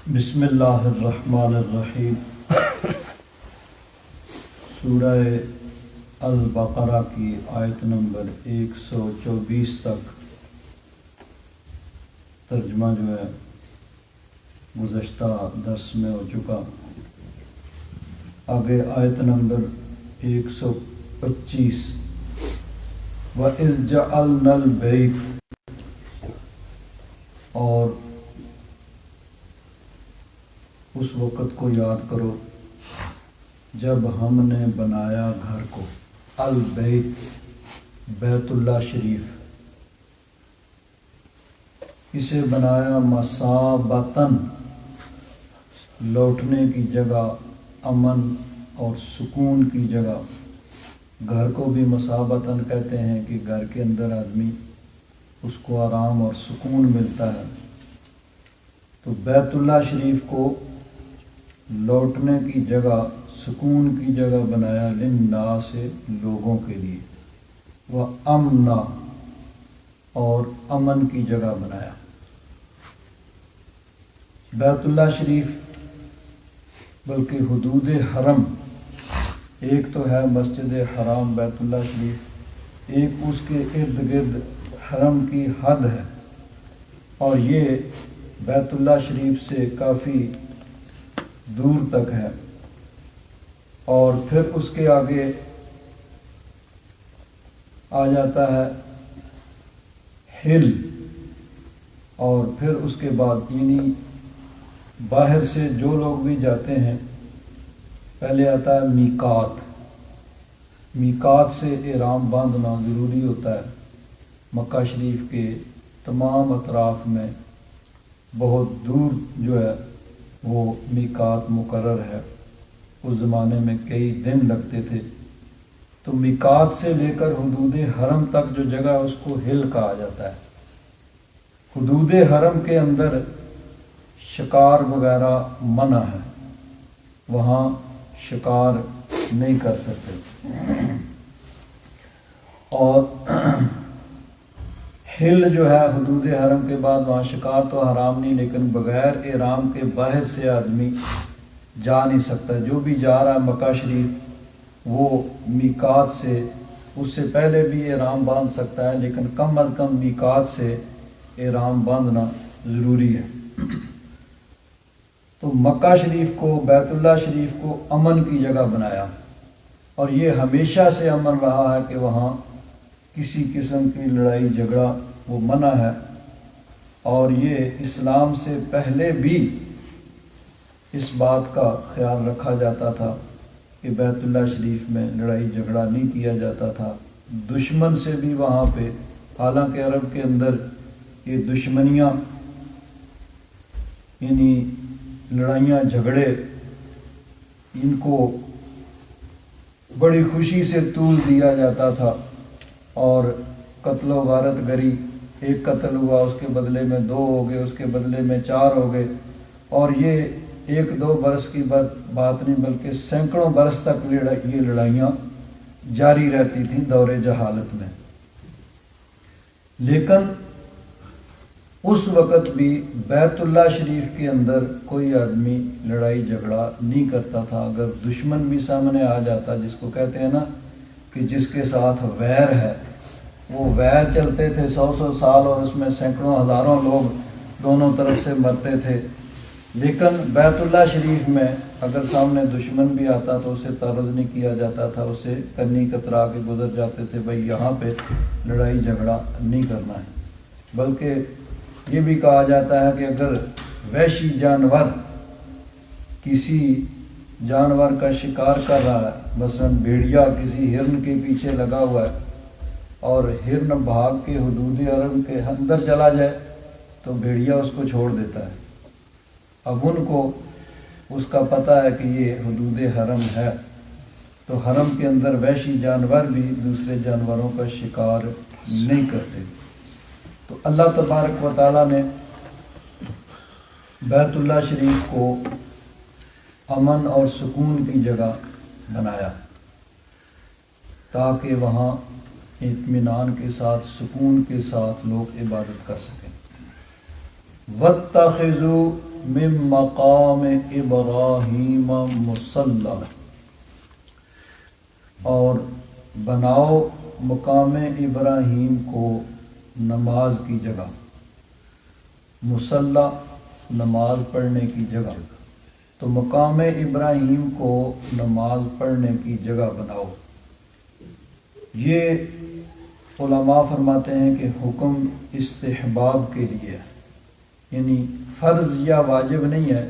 بسم اللہ الرحمن الرحیم۔ سورہ البقرہ کی آیت نمبر 124 تک ترجمہ جو ہے گزشتہ درس میں ہو چکا۔ آگے آیت نمبر 125 وَإِذْ جَعَلْنَا الْبَيْتَ، اور اس وقت کو یاد کرو جب ہم نے بنایا گھر کو، البیت بیت اللہ شریف، اسے بنایا مثابتاً لوٹنے کی جگہ، امن اور سکون کی جگہ۔ گھر کو بھی مثابتاً کہتے ہیں کہ گھر کے اندر آدمی اس کو آرام اور سکون ملتا ہے، تو بیت اللہ شریف کو لوٹنے کی جگہ، سکون کی جگہ بنایا، للناس لوگوں کے لیے، وَأَمْنًا اور امن کی جگہ بنایا۔ بیت اللہ شریف بلکہ حدود حرم، ایک تو ہے مسجد حرام بیت اللہ شریف، ایک اس کے ارد گرد حرم کی حد ہے، اور یہ بیت اللہ شریف سے کافی دور تک ہے، اور پھر اس کے آگے آ جاتا ہے ہل، اور پھر اس کے بعد یعنی باہر سے جو لوگ بھی جاتے ہیں پہلے آتا ہے میقات۔ میقات سے احرام باندھنا ضروری ہوتا ہے۔ مکہ شریف کے تمام اطراف میں بہت دور جو ہے وہ میقات مقرر ہے، اس زمانے میں کئی دن لگتے تھے، تو میقات سے لے کر حدود حرم تک جو جگہ اس کو ہل کہا جاتا ہے۔ حدود حرم کے اندر شکار وغیرہ منع ہے، وہاں شکار نہیں کر سکتے، اور ہل جو ہے حدود حرم کے بعد وہاں شکار تو حرام نہیں، لیکن بغیر احرام کے باہر سے آدمی جا نہیں سکتا۔ جو بھی جا رہا ہے مکہ شریف وہ میقات سے، اس سے پہلے بھی احرام باندھ سکتا ہے، لیکن کم از کم میقات سے احرام باندھنا ضروری ہے۔ تو مکہ شریف کو، بیت اللہ شریف کو امن کی جگہ بنایا، اور یہ ہمیشہ سے امن رہا ہے کہ وہاں کسی قسم کی لڑائی جھگڑا وہ منع ہے، اور یہ اسلام سے پہلے بھی اس بات کا خیال رکھا جاتا تھا کہ بیت اللہ شریف میں لڑائی جھگڑا نہیں کیا جاتا تھا، دشمن سے بھی وہاں پہ، حالانکہ عرب کے اندر یہ دشمنیاں یعنی لڑائیاں جھگڑے ان کو بڑی خوشی سے طول دیا جاتا تھا، اور قتل و غارت گری، ایک قتل ہوا اس کے بدلے میں 2 ہو گئے، اس کے بدلے میں 4 ہو گئے، اور یہ 1-2 برس کی بات نہیں بلکہ سینکڑوں برس تک یہ لڑائیاں جاری رہتی تھیں دور جہالت میں۔ لیکن اس وقت بھی بیت اللہ شریف کے اندر کوئی آدمی لڑائی جھگڑا نہیں کرتا تھا۔ اگر دشمن بھی سامنے آ جاتا، جس کو کہتے ہیں نا کہ جس کے ساتھ ویر ہے، وہ ویر چلتے تھے 100 سال، اور اس میں سینکڑوں ہزاروں لوگ دونوں طرف سے مرتے تھے، لیکن بیت اللہ شریف میں اگر سامنے دشمن بھی آتا تو اسے طرد نہیں کیا جاتا تھا، اسے کنی کترا کے گزر جاتے تھے، بھئی یہاں پہ لڑائی جھگڑا نہیں کرنا ہے۔ بلکہ یہ بھی کہا جاتا ہے کہ اگر وحشی جانور کسی جانور کا شکار کر رہا ہے، مثلا بھیڑیا کسی ہرن کے پیچھے لگا ہوا ہے، اور ہرن بھاگ کے حدود حرم کے اندر چلا جائے تو بھیڑیا اس کو چھوڑ دیتا ہے۔ اب ان کو اس کا پتہ ہے کہ یہ حدود حرم ہے، تو حرم کے اندر وحشی جانور بھی دوسرے جانوروں کا شکار نہیں کرتے۔ تو اللہ تبارک و تعالیٰ نے بیت اللہ شریف کو امن اور سکون کی جگہ بنایا تاکہ وہاں اطمینان کے ساتھ، سکون کے ساتھ لوگ عبادت کر سکیں۔ وَاتَّخِذُوا من مقام ابراہیم مصلی، اور بناؤ مقام ابراہیم کو نماز کی جگہ، مصلی نماز پڑھنے کی جگہ، تو مقام ابراہیم کو نماز پڑھنے کی جگہ بناؤ۔ یہ علماء فرماتے ہیں کہ حکم استحباب کے لیے ہے، یعنی فرض یا واجب نہیں ہے،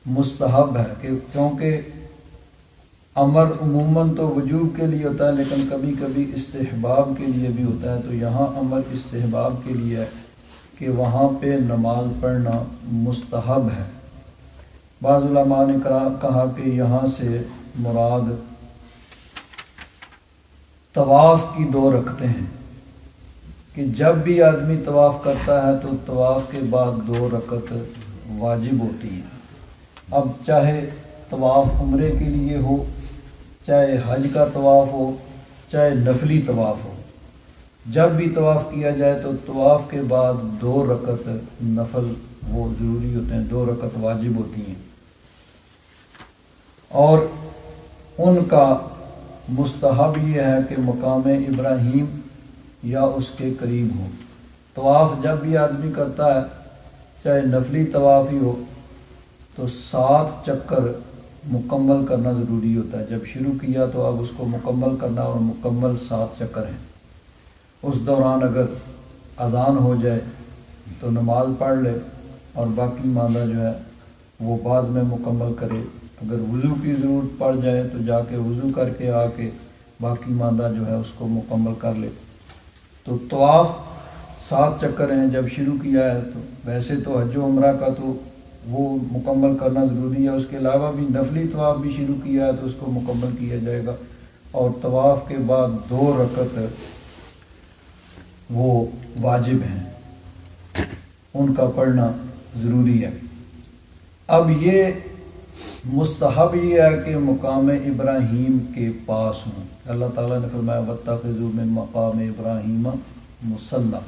مستحب ہے، کہ کیونکہ امر عموماً تو وجوب کے لیے ہوتا ہے لیکن کبھی کبھی استحباب کے لیے بھی ہوتا ہے، تو یہاں امر استحباب کے لیے ہے کہ وہاں پہ نماز پڑھنا مستحب ہے۔ بعض علماء نے کہا کہ یہاں سے مراد طواف کی 2 رکعتیں ہیں، کہ جب بھی آدمی طواف کرتا ہے تو طواف کے بعد 2 رکعت واجب ہوتی ہیں۔ اب چاہے طواف عمرے کے لیے ہو، چاہے حج کا طواف ہو، چاہے نفلی طواف ہو، جب بھی طواف کیا جائے تو طواف کے بعد 2 رکعت نفل وہ ضروری ہوتے ہیں، 2 رکعت واجب ہوتی ہیں، اور ان کا مستحب یہ ہے کہ مقام ابراہیم یا اس کے قریب ہو۔ طواف جب بھی آدمی کرتا ہے، چاہے نفلی طواف ہی ہو، تو 7 چکر مکمل کرنا ضروری ہوتا ہے۔ جب شروع کیا تو اب اس کو مکمل کرنا، اور مکمل 7 چکر ہیں۔ اس دوران اگر اذان ہو جائے تو نماز پڑھ لے، اور باقی ماندہ جو ہے وہ بعد میں مکمل کرے۔ اگر وضو کی ضرورت پڑ جائے تو جا کے وضو کر کے آ کے باقی ماندہ جو ہے اس کو مکمل کر لے۔ تو طواف 7 چکر ہیں جب شروع کیا ہے، تو ویسے تو حج و عمرہ کا تو وہ مکمل کرنا ضروری ہے، اس کے علاوہ بھی نفلی طواف بھی شروع کیا ہے تو اس کو مکمل کیا جائے گا، اور طواف کے بعد 2 رکعت وہ واجب ہیں، ان کا پڑھنا ضروری ہے۔ اب یہ مستحب یہ ہے کہ مقام ابراہیم کے پاس ہوں۔ اللہ تعالیٰ نے فرمایا وَاتَّخِذُوا مِن مَقَامِ إِبْرَاهِيمَ مُصَلًّى،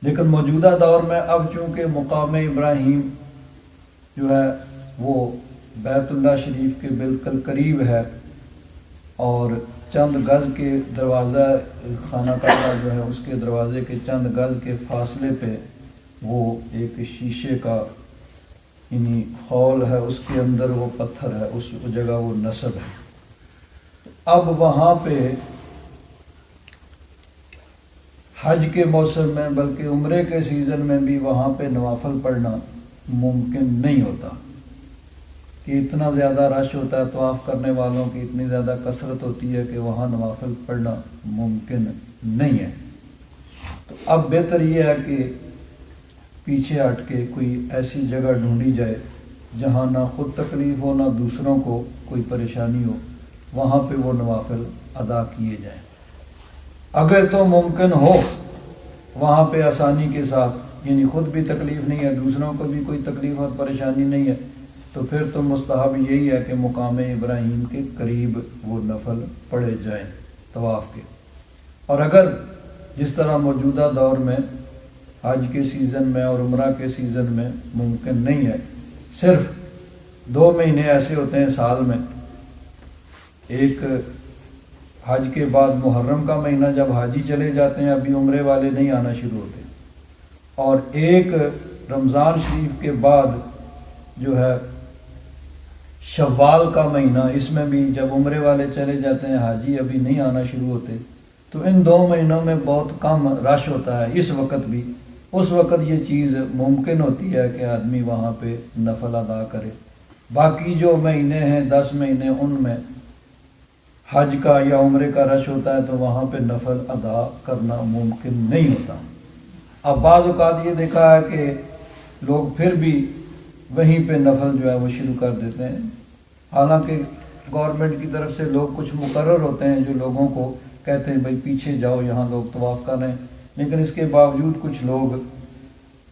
لیکن موجودہ دور میں اب چونکہ مقام ابراہیم جو ہے وہ بیت اللہ شریف کے بالکل قریب ہے، اور چند گز کے دروازہ خانہ کعبہ جو ہے اس کے دروازے کے چند گز کے فاصلے پہ وہ ایک شیشے کا یعنی خول ہے، اس کے اندر وہ پتھر ہے، اس جگہ وہ نصب ہے۔ اب وہاں پہ حج کے موسم میں بلکہ عمرے کے سیزن میں بھی وہاں پہ نوافل پڑھنا ممکن نہیں ہوتا، کہ اتنا زیادہ رش ہوتا ہے، طواف کرنے والوں کی اتنی زیادہ کثرت ہوتی ہے کہ وہاں نوافل پڑھنا ممکن نہیں ہے۔ تو اب بہتر یہ ہے کہ پیچھے ہٹ کے کوئی ایسی جگہ ڈھونڈی جائے جہاں نہ خود تکلیف ہو نہ دوسروں کو کوئی پریشانی ہو، وہاں پہ وہ نوافل ادا کیے جائیں۔ اگر تو ممکن ہو وہاں پہ آسانی کے ساتھ، یعنی خود بھی تکلیف نہیں ہے، دوسروں کو بھی کوئی تکلیف اور پریشانی نہیں ہے، تو پھر تو مستحب یہی ہے کہ مقام ابراہیم کے قریب وہ نفل پڑھے جائیں طواف کے۔ اور اگر جس طرح موجودہ دور میں حج کے سیزن میں اور عمرہ کے سیزن میں ممکن نہیں ہے، صرف 2 مہینے ایسے ہوتے ہیں سال میں، ایک حج کے بعد محرم کا مہینہ جب حاجی چلے جاتے ہیں، ابھی عمرے والے نہیں آنا شروع ہوتے، اور ایک رمضان شریف کے بعد جو ہے شوال کا مہینہ، اس میں بھی جب عمرے والے چلے جاتے ہیں حاجی ابھی نہیں آنا شروع ہوتے، تو ان 2 مہینوں میں بہت کم رش ہوتا ہے۔ اس وقت بھی، اس وقت یہ چیز ممکن ہوتی ہے کہ آدمی وہاں پہ نفل ادا کرے۔ باقی جو مہینے ہیں 10 مہینے، ان میں حج کا یا عمرے کا رش ہوتا ہے تو وہاں پہ نفل ادا کرنا ممکن نہیں ہوتا۔ اب بعض اوقات یہ دیکھا ہے کہ لوگ پھر بھی وہیں پہ نفل جو ہے وہ شروع کر دیتے ہیں، حالانکہ گورنمنٹ کی طرف سے لوگ کچھ مقرر ہوتے ہیں جو لوگوں کو کہتے ہیں بھائی پیچھے جاؤ، یہاں لوگ طواف کر رہے ہیں، لیکن اس کے باوجود کچھ لوگ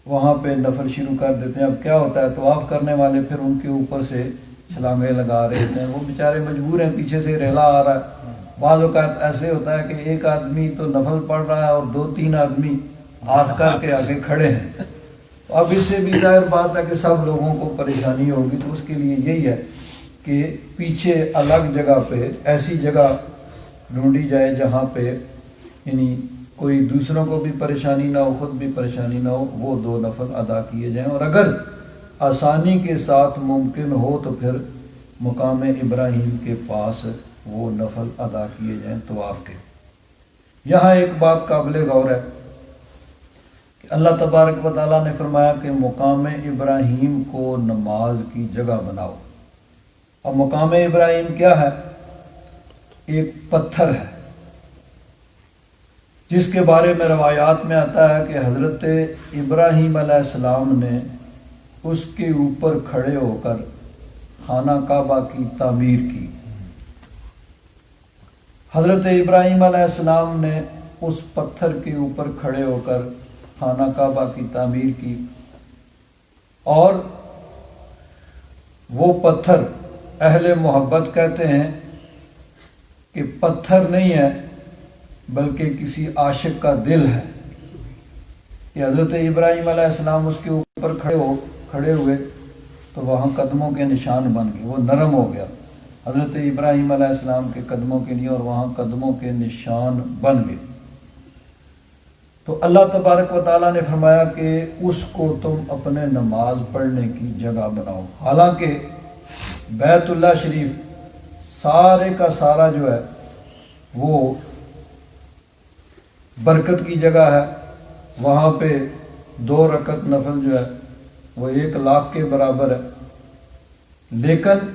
وہاں پہ نفل شروع کر دیتے ہیں۔ اب کیا ہوتا ہے، طواف کرنے والے پھر ان کے اوپر سے چھلانگیں لگا رہے ہوتے ہیں، وہ بیچارے مجبور ہیں، پیچھے سے ریلا آ رہا ہے۔ بعض اوقات ایسے ہوتا ہے کہ ایک آدمی تو نفل پڑھ رہا ہے اور 2-3 آدمی ہاتھ کر کے آگے کھڑے ہیں، اب اس سے بھی ظاہر بات ہے کہ سب لوگوں کو پریشانی ہوگی، تو اس کے لیے یہی ہے کہ پیچھے الگ جگہ پہ ایسی جگہ ڈھونڈی جائے جہاں پہ یعنی کوئی دوسروں کو بھی پریشانی نہ ہو، خود بھی پریشانی نہ ہو، وہ 2 نفل ادا کیے جائیں، اور اگر آسانی کے ساتھ ممکن ہو تو پھر مقام ابراہیم کے پاس وہ نفل ادا کیے جائیں طواف کے۔ یہاں ایک بات قابل غور ہے کہ اللہ تبارک و تعالیٰ نے فرمایا کہ مقام ابراہیم کو نماز کی جگہ بناؤ، اور مقام ابراہیم کیا ہے؟ ایک پتھر ہے جس کے بارے میں روایات میں آتا ہے کہ حضرت ابراہیم علیہ السلام نے اس کے اوپر کھڑے ہو کر خانہ کعبہ کی تعمیر کی۔ حضرت ابراہیم علیہ السلام نے اس پتھر کے اوپر کھڑے ہو کر خانہ کعبہ کی تعمیر کی، اور وہ پتھر اہل محبت کہتے ہیں کہ پتھر نہیں ہے بلکہ کسی عاشق کا دل ہے، کہ حضرت ابراہیم علیہ السلام اس کے اوپر کھڑے ہوئے تو وہاں قدموں کے نشان بن گئے، وہ نرم ہو گیا حضرت ابراہیم علیہ السلام کے قدموں کے لیے، اور وہاں قدموں کے نشان بن گئے۔ تو اللہ تبارک و تعالیٰ نے فرمایا کہ اس کو تم اپنے نماز پڑھنے کی جگہ بناؤ۔ حالانکہ بیت اللہ شریف سارے کا سارا جو ہے وہ برکت کی جگہ ہے، وہاں پہ 2 رکعت نفل جو ہے وہ 1,00,000 کے برابر ہے، لیکن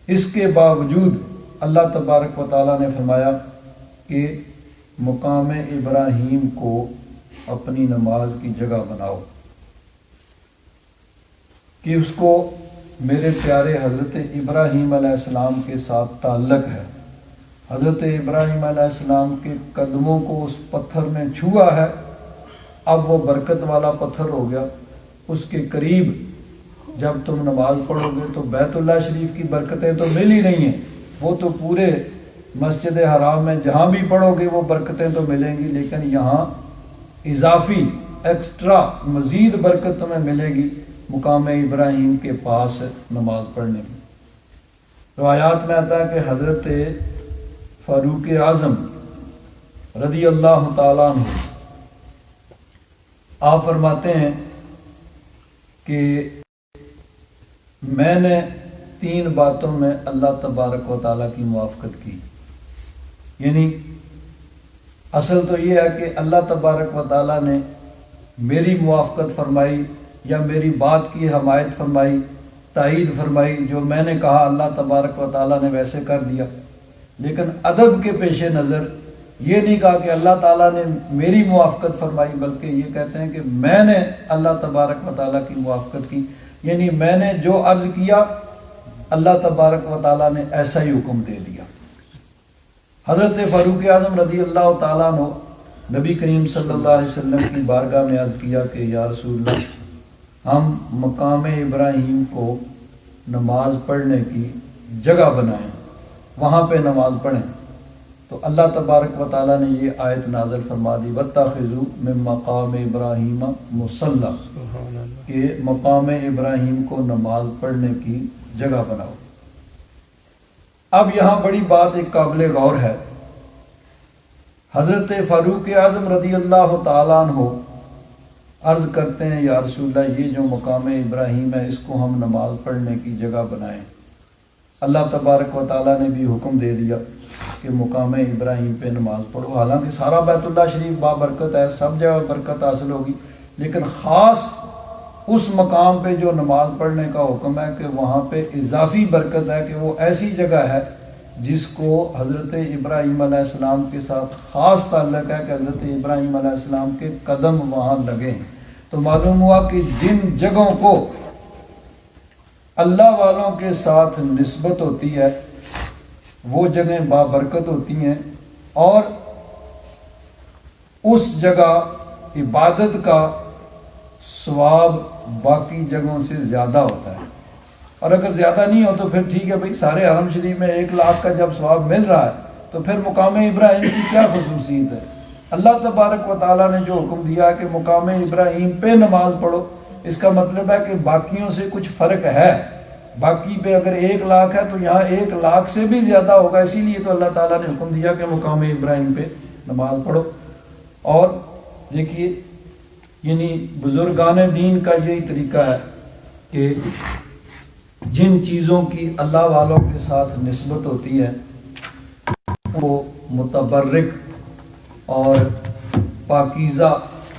اس کے باوجود اللہ تبارک و تعالیٰ نے فرمایا کہ مقام ابراہیم کو اپنی نماز کی جگہ بناؤ، کہ اس کو میرے پیارے حضرت ابراہیم علیہ السلام کے ساتھ تعلق ہے۔ حضرت ابراہیم علیہ السلام کے قدموں کو اس پتھر نے چھوا ہے، اب وہ برکت والا پتھر ہو گیا۔ اس کے قریب جب تم نماز پڑھو گے تو بیت اللہ شریف کی برکتیں تو مل ہی رہی ہیں، وہ تو پورے مسجد حرام میں جہاں بھی پڑھو گے وہ برکتیں تو ملیں گی، لیکن یہاں اضافی ایکسٹرا مزید برکت تمہیں ملے گی مقام ابراہیم کے پاس نماز پڑھنے کی۔ روایات میں آتا ہے کہ حضرت فاروق اعظم رضی اللہ تعالیٰ عنہ آپ فرماتے ہیں کہ میں نے 3 باتوں میں اللہ تبارک و تعالیٰ کی موافقت کی، یعنی اصل تو یہ ہے کہ اللہ تبارک و تعالیٰ نے میری موافقت فرمائی یا میری بات کی حمایت فرمائی، تائید فرمائی، جو میں نے کہا اللہ تبارک و تعالیٰ نے ویسے کر دیا، لیکن ادب کے پیش نظر یہ نہیں کہا کہ اللہ تعالیٰ نے میری موافقت فرمائی، بلکہ یہ کہتے ہیں کہ میں نے اللہ تبارک و تعالیٰ کی موافقت کی، یعنی میں نے جو عرض کیا اللہ تبارک و تعالیٰ نے ایسا ہی حکم دے دیا۔ حضرت فاروق اعظم رضی اللہ تعالیٰ عنہ نبی کریم صلی اللہ علیہ وسلم کی بارگاہ میں عرض کیا کہ یا رسول اللہ، ہم مقام ابراہیم کو نماز پڑھنے کی جگہ بنائیں، وہاں پہ نماز پڑھیں۔ تو اللہ تبارک و تعالیٰ نے یہ آیت نازل فرما دی، وَاتَّخِذُوا مِن مَّقَامِ إِبْرَاهِيمَ مُصَلًّى، کہ مقام ابراہیم کو نماز پڑھنے کی جگہ بناؤ۔ اب یہاں بڑی بات ایک قابل غور ہے، حضرت فاروق اعظم رضی اللہ تعالیٰ عنہ عرض کرتے ہیں یا رسول اللہ، یہ جو مقام ابراہیم ہے اس کو ہم نماز پڑھنے کی جگہ بنائیں۔ اللہ تبارک و تعالیٰ نے بھی حکم دے دیا کہ مقام ابراہیم پہ نماز پڑھو، حالانکہ سارا بیت اللہ شریف بابرکت ہے، سب جگہ برکت حاصل ہوگی، لیکن خاص اس مقام پہ جو نماز پڑھنے کا حکم ہے کہ وہاں پہ اضافی برکت ہے، کہ وہ ایسی جگہ ہے جس کو حضرت ابراہیم علیہ السلام کے ساتھ خاص تعلق ہے کہ حضرت ابراہیم علیہ السلام کے قدم وہاں لگے ہیں۔ تو معلوم ہوا کہ جن جگہوں کو اللہ والوں کے ساتھ نسبت ہوتی ہے وہ جگہیں بابرکت ہوتی ہیں، اور اس جگہ عبادت کا ثواب باقی جگہوں سے زیادہ ہوتا ہے، اور اگر زیادہ نہیں ہو تو پھر ٹھیک ہے بھائی، سارے حرم شریف میں 1,00,000 کا جب ثواب مل رہا ہے تو پھر مقام ابراہیم کی کیا خصوصیت ہے؟ اللہ تبارک و تعالیٰ نے جو حکم دیا کہ مقام ابراہیم پہ نماز پڑھو، اس کا مطلب ہے کہ باقیوں سے کچھ فرق ہے، باقی پہ اگر 1,00,000 ہے تو یہاں 1,00,000 سے بھی زیادہ ہوگا، اسی لیے تو اللہ تعالیٰ نے حکم دیا کہ مقام ابراہیم پہ نماز پڑھو۔ اور دیکھیے یعنی بزرگان دین کا یہی طریقہ ہے کہ جن چیزوں کی اللہ والوں کے ساتھ نسبت ہوتی ہے وہ متبرک اور پاکیزہ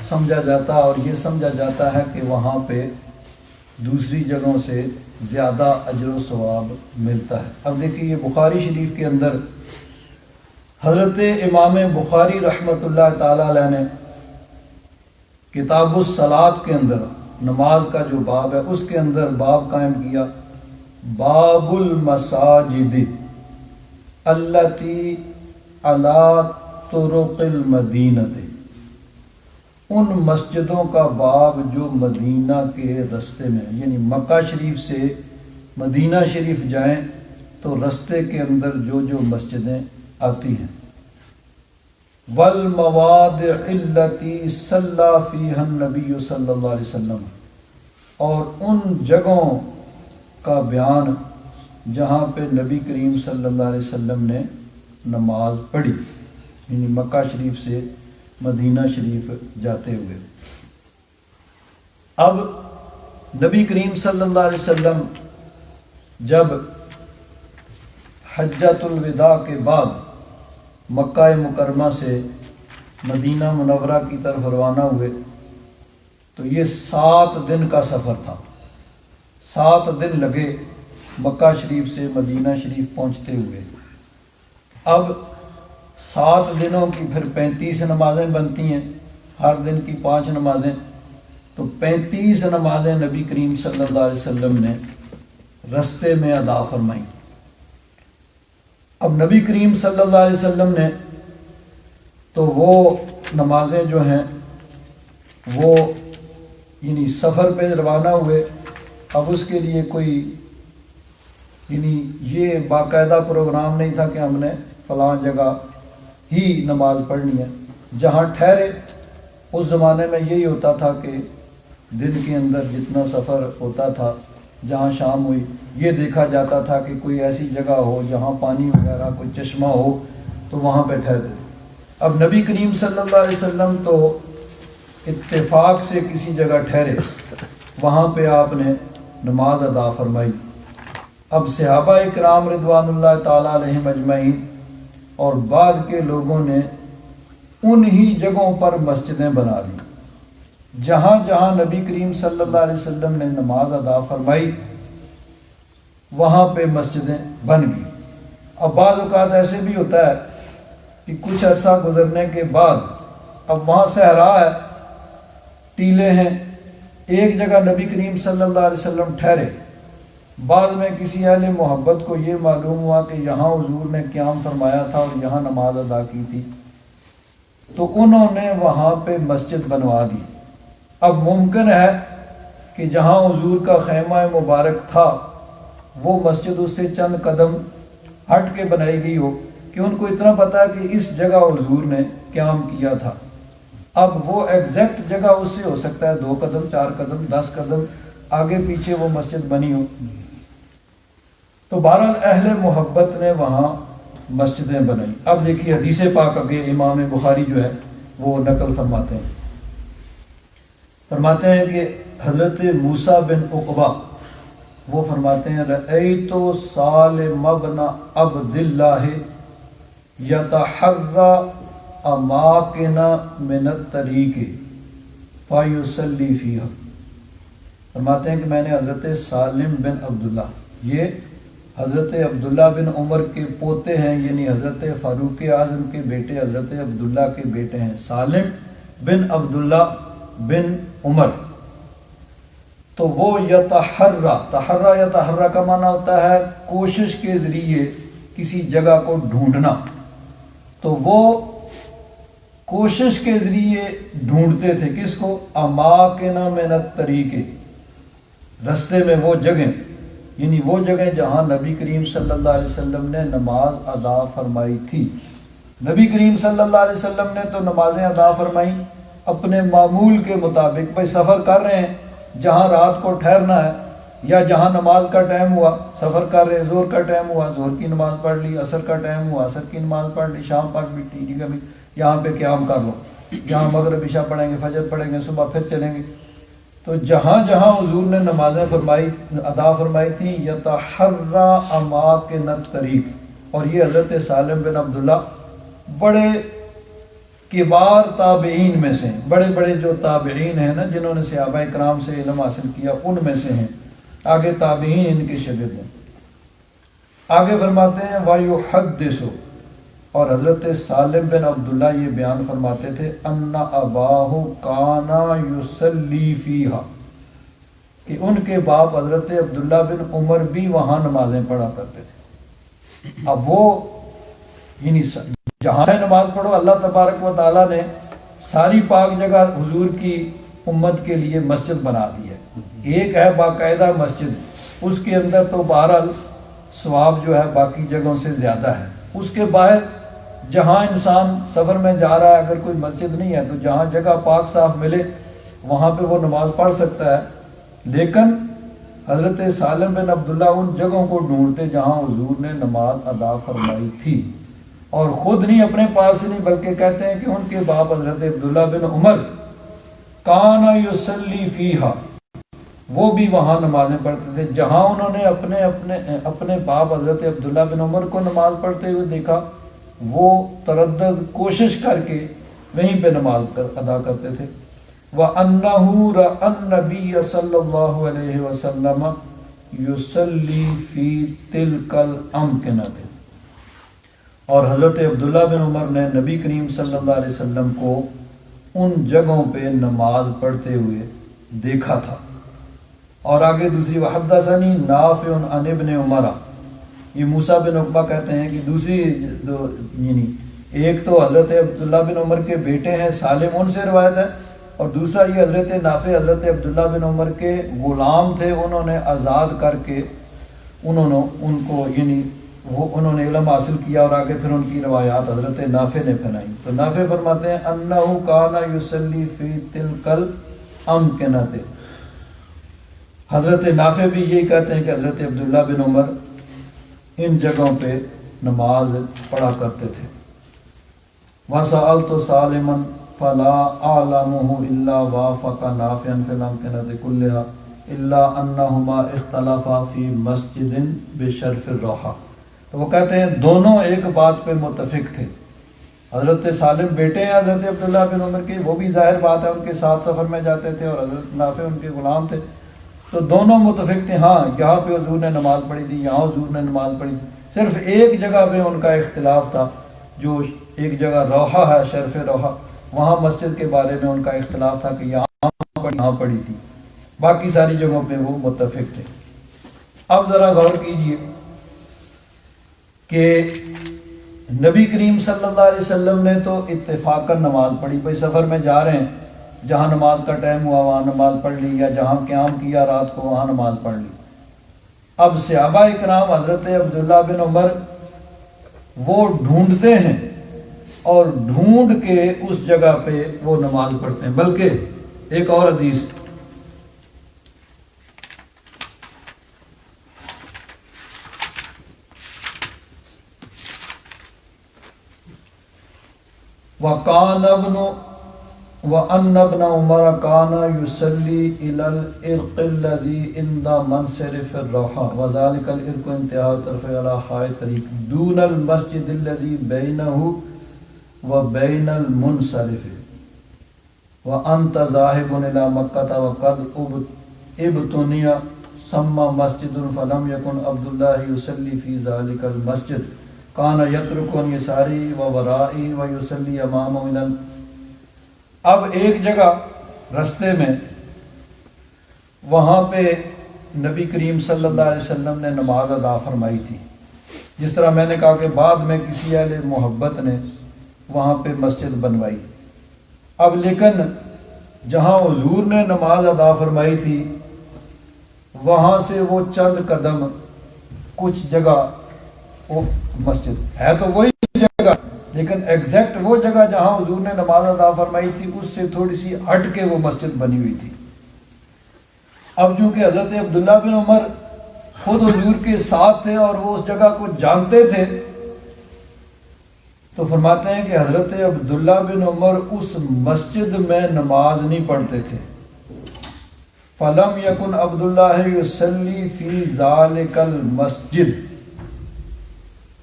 سمجھا جاتا ہے، اور یہ سمجھا جاتا ہے کہ وہاں پہ دوسری جگہوں سے زیادہ اجر و ثواب ملتا ہے۔ اب دیکھیے یہ بخاری شریف کے اندر حضرت امام بخاری رحمۃ اللہ تعالی علیہ نے کتاب الصلاۃ کے اندر نماز کا جو باب ہے اس کے اندر باب قائم کیا، باب المساجد التی علی طرق المدینۃ، ان مسجدوں کا باب جو مدینہ کے رستے میں، یعنی مکہ شریف سے مدینہ شریف جائیں تو رستے کے اندر جو جو مسجدیں آتی ہیں، والمواضع التی صلی فیہا النبی صلی اللہ علیہ وسلم، اور ان جگہوں کا بیان جہاں پہ نبی کریم صلی اللہ علیہ وسلم نے نماز پڑھی، یعنی مکہ شریف سے مدینہ شریف جاتے ہوئے۔ اب نبی کریم صلی اللہ علیہ وسلم جب حجۃ الوداع کے بعد مکہ مکرمہ سے مدینہ منورہ کی طرف روانہ ہوئے تو یہ 7 دن کا سفر تھا، 7 دن لگے مکہ شریف سے مدینہ شریف پہنچتے ہوئے۔ اب 7 دنوں کی پھر 35 نمازیں بنتی ہیں، ہر دن کی 5 نمازیں، تو 35 نمازیں نبی کریم صلی اللہ علیہ وسلم نے رستے میں ادا فرمائیں۔ اب نبی کریم صلی اللہ علیہ وسلم نے تو وہ نمازیں جو ہیں وہ یعنی سفر پہ روانہ ہوئے، اب اس کے لیے کوئی یعنی یہ باقاعدہ پروگرام نہیں تھا کہ ہم نے فلاں جگہ ہی نماز پڑھنی ہے، جہاں ٹھہرے۔ اس زمانے میں یہی ہوتا تھا کہ دن کے اندر جتنا سفر ہوتا تھا، جہاں شام ہوئی یہ دیکھا جاتا تھا کہ کوئی ایسی جگہ ہو جہاں پانی وغیرہ کوئی چشمہ ہو تو وہاں پہ ٹھہرتے تھے۔ اب نبی کریم صلی اللہ علیہ وسلم تو اتفاق سے کسی جگہ ٹھہرے، وہاں پہ آپ نے نماز ادا فرمائی۔ اب صحابہ اکرام رضوان اللہ تعالیٰ علیہم اجمعین اور بعد کے لوگوں نے انہی جگہوں پر مسجدیں بنا دی، جہاں جہاں نبی کریم صلی اللہ علیہ وسلم نے نماز ادا فرمائی وہاں پہ مسجدیں بن گئی۔ اب بعض اوقات ایسے بھی ہوتا ہے کہ کچھ عرصہ گزرنے کے بعد اب وہاں صحرا ہے، ٹیلے ہیں، ایک جگہ نبی کریم صلی اللہ علیہ وسلم ٹھہرے، بعد میں کسی اہل محبت کو یہ معلوم ہوا کہ یہاں حضور نے قیام فرمایا تھا اور یہاں نماز ادا کی تھی، تو انہوں نے وہاں پہ مسجد بنوا دی۔ اب ممکن ہے کہ جہاں حضور کا خیمہ مبارک تھا وہ مسجد اس سے چند قدم ہٹ کے بنائی گئی ہو، کہ ان کو اتنا پتا ہے کہ اس جگہ حضور نے قیام کیا تھا۔ اب وہ ایگزیکٹ جگہ اس سے ہو سکتا ہے 2 قدم 4 قدم 10 قدم آگے پیچھے وہ مسجد بنی ہو۔ تو بہرحال اہل محبت نے وہاں مسجدیں بنائی۔ اب دیکھیے حدیث پاک آگے امام بخاری جو ہے وہ نقل فرماتے ہیں کہ حضرت موسیٰ بن عقبہ وہ فرماتے ہیں رأیت سالم بن عبد اللہ یتحری اماکن من الطریق فیصلی فیہا۔ فرماتے ہیں کہ میں نے حضرت سالم بن عبداللہ، یہ حضرت عبداللہ بن عمر کے پوتے ہیں، یعنی حضرت فاروق اعظم کے بیٹے حضرت عبداللہ کے بیٹے ہیں، سالم بن عبداللہ بن عمر۔ تو وہ یتحرہ کا معنی ہوتا ہے کوشش کے ذریعے کسی جگہ کو ڈھونڈنا، تو وہ کوشش کے ذریعے ڈھونڈتے تھے کس کو؟ اماکن من الطریق، رستے میں وہ جگہیں، یعنی وہ جگہ جہاں نبی کریم صلی اللہ علیہ وسلم نے نماز ادا فرمائی تھی۔ نبی کریم صلی اللہ علیہ وسلم نے تو نمازیں ادا فرمائیں اپنے معمول کے مطابق. بھائی سفر کر رہے ہیں, جہاں رات کو ٹھہرنا ہے یا جہاں نماز کا ٹائم ہوا, سفر کر رہے ہیں, ظہر کا ٹائم ہوا, ظہر کی نماز پڑھ لی, عصر کا ٹائم ہوا, عصر کی نماز پڑھ لی, شام پڑھ لی, ٹھیک ہے بھائی یہاں پہ قیام کر لو, یہاں مغرب عشاء پڑھیں گے, فجر پڑھیں گے, صبح پھر چلیں گے. تو جہاں جہاں حضور نے نمازیں ادا فرمائی تھیں, یتحرا اماکن الطریق. اور یہ حضرت سالم بن عبداللہ بڑے کبار تابعین میں سے ہیں, بڑے بڑے جو تابعین ہیں نا جنہوں نے صحابہ اکرام سے علم حاصل کیا ان میں سے ہیں, آگے تابعین ان کے شاگرد ہیں. آگے فرماتے ہیں وَيُحَدِّثُ, اور حضرت سالم بن عبداللہ یہ بیان فرماتے تھے ان اباہ کانا یصلی فیہا, کہ ان کے باپ حضرت عبداللہ بن عمر بھی وہاں نمازیں پڑھا کرتے تھے. اب وہ یعنی جہاں سے نماز پڑھو, اللہ تبارک و تعالیٰ نے ساری پاک جگہ حضور کی امت کے لیے مسجد بنا دی ہے. ایک ہے باقاعدہ مسجد, اس کے اندر تو بہرحال ثواب جو ہے باقی جگہوں سے زیادہ ہے. اس کے باہر جہاں انسان سفر میں جا رہا ہے, اگر کوئی مسجد نہیں ہے تو جہاں جگہ پاک صاف ملے وہاں پہ وہ نماز پڑھ سکتا ہے. لیکن حضرت سالم بن عبداللہ ان جگہوں کو ڈھونڈتے جہاں حضور نے نماز ادا فرمائی تھی, اور خود نہیں اپنے پاس سے نہیں بلکہ کہتے ہیں کہ ان کے باپ حضرت عبداللہ بن عمر کان یصلی فیہا, وہ بھی وہاں نمازیں پڑھتے تھے. جہاں انہوں نے اپنے باپ حضرت عبداللہ بن عمر کو نماز پڑھتے ہوئے دیکھا, وہ تردد کوشش کر کے وہیں پہ نماز ادا کرتے تھے. وَأَنَّهُ رَأَى النَّبِيَّ صلی اللہ علیہ وسلم یصلی فی تلک الامکنۃ, اور حضرت عبداللہ بن عمر نے نبی کریم صلی اللہ علیہ وسلم کو ان جگہوں پہ نماز پڑھتے ہوئے دیکھا تھا. اور آگے دوسری وحدثنی نافع عن ابن عمر, یہ موسیٰ بن عقبہ کہتے ہیں کہ دوسری یعنی ایک تو حضرت عبداللہ بن عمر کے بیٹے ہیں سالم, ان سے روایت ہے, اور دوسرا یہ حضرت نافع حضرت عبداللہ بن عمر کے غلام تھے, انہوں نے آزاد کر کے ان کو یعنی انہوں نے علم حاصل کیا, اور آگے پھر ان کی روایات حضرت نافع نے پھیلائی. تو نافع فرماتے ہیں انہ کان یصلی فی تلک الامکنۃ, حضرت نافع بھی یہی کہتے ہیں کہ حضرت عبداللہ بن عمر ان جگہوں پہ نماز پڑھا کرتے تھے. وَسَأَلْتُ سَالِمًا فَلَا أَعْلَمُهُ إِلَّا وَافَقَ نَافِعًا فِي الْأَمْكِنَةِ كُلِّهَا إِلَّا أَنَّهُمَا اخْتَلَفَا فِي مَسْجِدٍ بِشَرْفِ الرَّوْحَةِ. تو وہ کہتے ہیں دونوں ایک بات پہ متفق تھے. حضرت سالم بیٹے ہیں حضرت عبداللہ بن عمر کے, وہ بھی ظاہر بات ہے ان کے ساتھ سفر میں جاتے تھے, اور حضرت نافع ان کے غلام تھے. تو دونوں متفق تھے, ہاں یہاں پہ حضور نے نماز پڑھی تھی, یہاں حضور نے نماز پڑھی تھی. صرف ایک جگہ پہ ان کا اختلاف تھا, جو ایک جگہ روحہ ہے, شرف روحہ, وہاں مسجد کے بارے میں ان کا اختلاف تھا کہ یہاں پڑھی تھی, باقی ساری جگہوں پہ وہ متفق تھے. اب ذرا غور کیجئے کہ نبی کریم صلی اللہ علیہ وسلم نے تو اتفاقاً نماز پڑھی. بھائی سفر میں جا رہے ہیں, جہاں نماز کا ٹائم ہوا وہاں نماز پڑھ لی, یا جہاں قیام کیا رات کو وہاں نماز پڑھ لی. اب صحابہ اکرام حضرت عبداللہ بن عمر وہ ڈھونڈتے ہیں اور ڈھونڈ کے اس جگہ پہ وہ نماز پڑھتے ہیں. بلکہ ایک اور حدیث وَأَنَّ ابْنَ عُمَرَ كَانَ يُصَلِّي إِلَى الْإِرْقِ الَّذِي عِنْدَ مَنْصِرِفِ الرَّوْحَةِ وَذَلِكَ الْإِرْقُ انْتِهَاءُ طَرْفِ عَلَى حَائِطِ الطَّرِيقِ دُونَ الْمَسْجِدِ الَّذِي بَيْنَهُ وَبَيْنَ الْمُنْصَرِفِ وَأَنْتَ ذَاهِبٌ إِلَى مَكَّةَ وَقَدْ ابْتُنِيَ ثَمَّ مَسْجِدٌ فَلَمْ يَكُنْ عَبْدُ اللَّهِ يُصَلِّي فِي ذَلِكَ الْمَسْجِدِ كَانَ يَتْرُكُ عَنْ يَسَارِهِ وَوَرَائِهِ وَيُصَلِّي أَمَامَهُ إِلَى. اب ایک جگہ رستے میں وہاں پہ نبی کریم صلی اللہ علیہ وسلم نے نماز ادا فرمائی تھی. جس طرح میں نے کہا کہ بعد میں کسی اہل محبت نے وہاں پہ مسجد بنوائی. اب لیکن جہاں حضور نے نماز ادا فرمائی تھی وہاں سے وہ چند قدم کچھ جگہ وہ مسجد ہے تو وہی جگہ, لیکن ایگزیکٹ وہ جگہ جہاں حضور نے نماز ادا فرمائی تھی اس سے تھوڑی سی ہٹ کے وہ مسجد بنی ہوئی تھی۔ اب چونکہ حضرت عبداللہ بن عمر خود حضور کے ساتھ تھے اور وہ اس جگہ کو جانتے تھے، تو فرماتے ہیں کہ حضرت عبداللہ بن عمر اس مسجد میں نماز نہیں پڑھتے تھے۔ فَلَمْ يَكُنْ عَبْدُ اللَّهِ يُصَلِّي فِي ذَلِكَ الْمَسْجِدِ،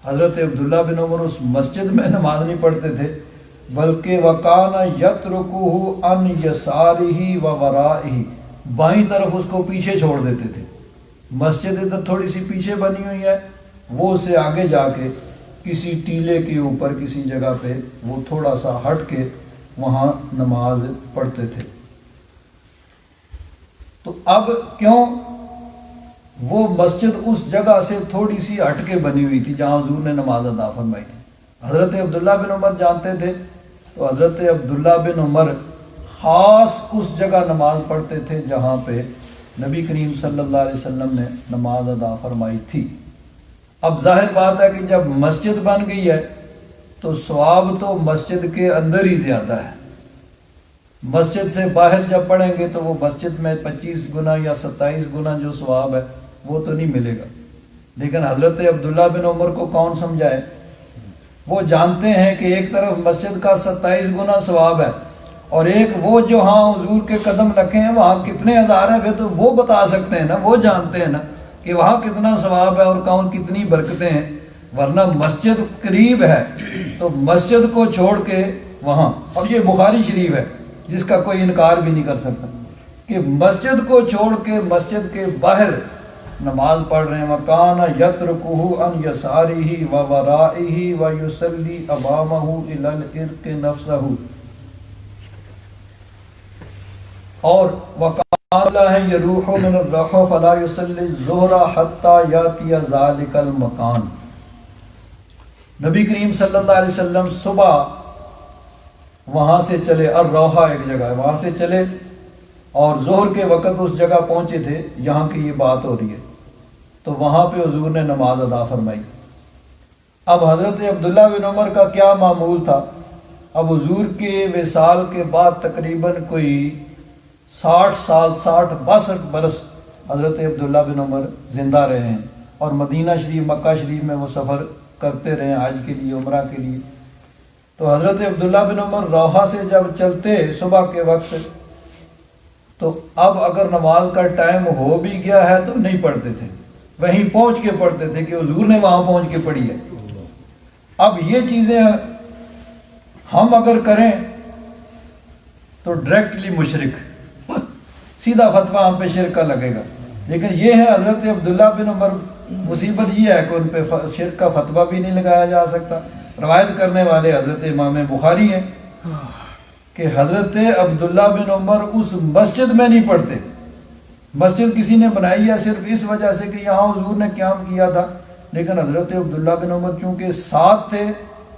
حضرت عبداللہ بن عمر اس مسجد میں نماز نہیں پڑھتے تھے، بلکہ وَكَانَ يَتْرُكُهُ عَنْ يَسَارِهِ وَوَرَائِهِ، بائیں طرف اس کو پیچھے چھوڑ دیتے تھے۔ مسجد ادھر تھوڑی سی پیچھے بنی ہوئی ہے، وہ اسے آگے جا کے کسی ٹیلے کے اوپر کسی جگہ پہ وہ تھوڑا سا ہٹ کے وہاں نماز پڑھتے تھے۔ تو اب کیوں وہ مسجد اس جگہ سے تھوڑی سی ہٹ کے بنی ہوئی تھی جہاں حضور نے نماز ادا فرمائی تھی؟ حضرت عبداللہ بن عمر جانتے تھے، تو حضرت عبداللہ بن عمر خاص اس جگہ نماز پڑھتے تھے جہاں پہ نبی کریم صلی اللہ علیہ وسلم نے نماز ادا فرمائی تھی۔ اب ظاہر بات ہے کہ جب مسجد بن گئی ہے تو ثواب تو مسجد کے اندر ہی زیادہ ہے۔ مسجد سے باہر جب پڑھیں گے تو وہ مسجد میں 25 گنا یا 27 گنا جو ثواب ہے وہ تو نہیں ملے گا۔ لیکن حضرت عبداللہ بن عمر کو کون سمجھائے؟ وہ جانتے ہیں کہ ایک طرف مسجد کا 27 گنا ثواب ہے اور ایک وہ جو ہاں حضور کے قدم رکھے ہیں وہاں کتنے ہزار ہیں، پھر تو وہ بتا سکتے ہیں نا، وہ جانتے ہیں نا کہ وہاں کتنا ثواب ہے اور کون کتنی برکتیں ہیں۔ ورنہ مسجد قریب ہے تو مسجد کو چھوڑ کے وہاں، اور یہ بخاری شریف ہے جس کا کوئی انکار بھی نہیں کر سکتا کہ مسجد کو چھوڑ کے مسجد کے باہر نماز پڑھ رہے ہیں۔ وَكَانَ يَتْرُكُهُ عَنْ يَسَارِهِ وَوَرَائِهِ وَيُصَلِّي أَمَامَهُ إِلَى الْعِرْقِ نَفْسَهُ، اور وَقَالَ اللَّهُ يَرُوحُ مِنَ الرَّوْحِ فَلَا يُصَلِّي الظُّهْرَ حَتَّى يَأْتِيَ ذَلِكَ الْمَكَانِ۔ نبی کریم صلی اللہ علیہ وسلم صبح وہاں سے چلے، الروحہ ایک جگہ ہے، وہاں سے چلے اور ظہر کے وقت اس جگہ پہنچے تھے یہاں کی یہ بات ہو رہی ہے، تو وہاں پہ حضور نے نماز ادا فرمائی۔ اب حضرت عبداللہ بن عمر کا کیا معمول تھا؟ اب حضور کے وصال کے بعد تقریباً کوئی 60 سال 62 برس حضرت عبداللہ بن عمر زندہ رہے ہیں اور مدینہ شریف مکہ شریف میں وہ سفر کرتے رہے حج کے لیے، عمرہ کے لیے۔ تو حضرت عبداللہ بن عمر روحہ سے جب چلتے صبح کے وقت، تو اب اگر نماز کا ٹائم ہو بھی گیا ہے تو نہیں پڑھتے تھے، وہیں پہنچ کے پڑھتے تھے کہ حضور نے وہاں پہنچ کے پڑھی ہے۔ اب یہ چیزیں ہم اگر کریں تو ڈائریکٹلی مشرک، سیدھا فتویٰ ہم پہ شرک کا لگے گا۔ لیکن یہ ہے حضرت عبداللہ بن عمر، مصیبت یہ ہے کہ ان پہ شرک کا فتویٰ بھی نہیں لگایا جا سکتا۔ روایت کرنے والے حضرت امام بخاری ہیں کہ حضرت عبداللہ بن عمر اس مسجد میں نہیں پڑھتے۔ مسجد کسی نے بنائی ہے صرف اس وجہ سے کہ یہاں حضور نے قیام کیا تھا، لیکن حضرت عبداللہ بن عمر چونکہ ساتھ تھے،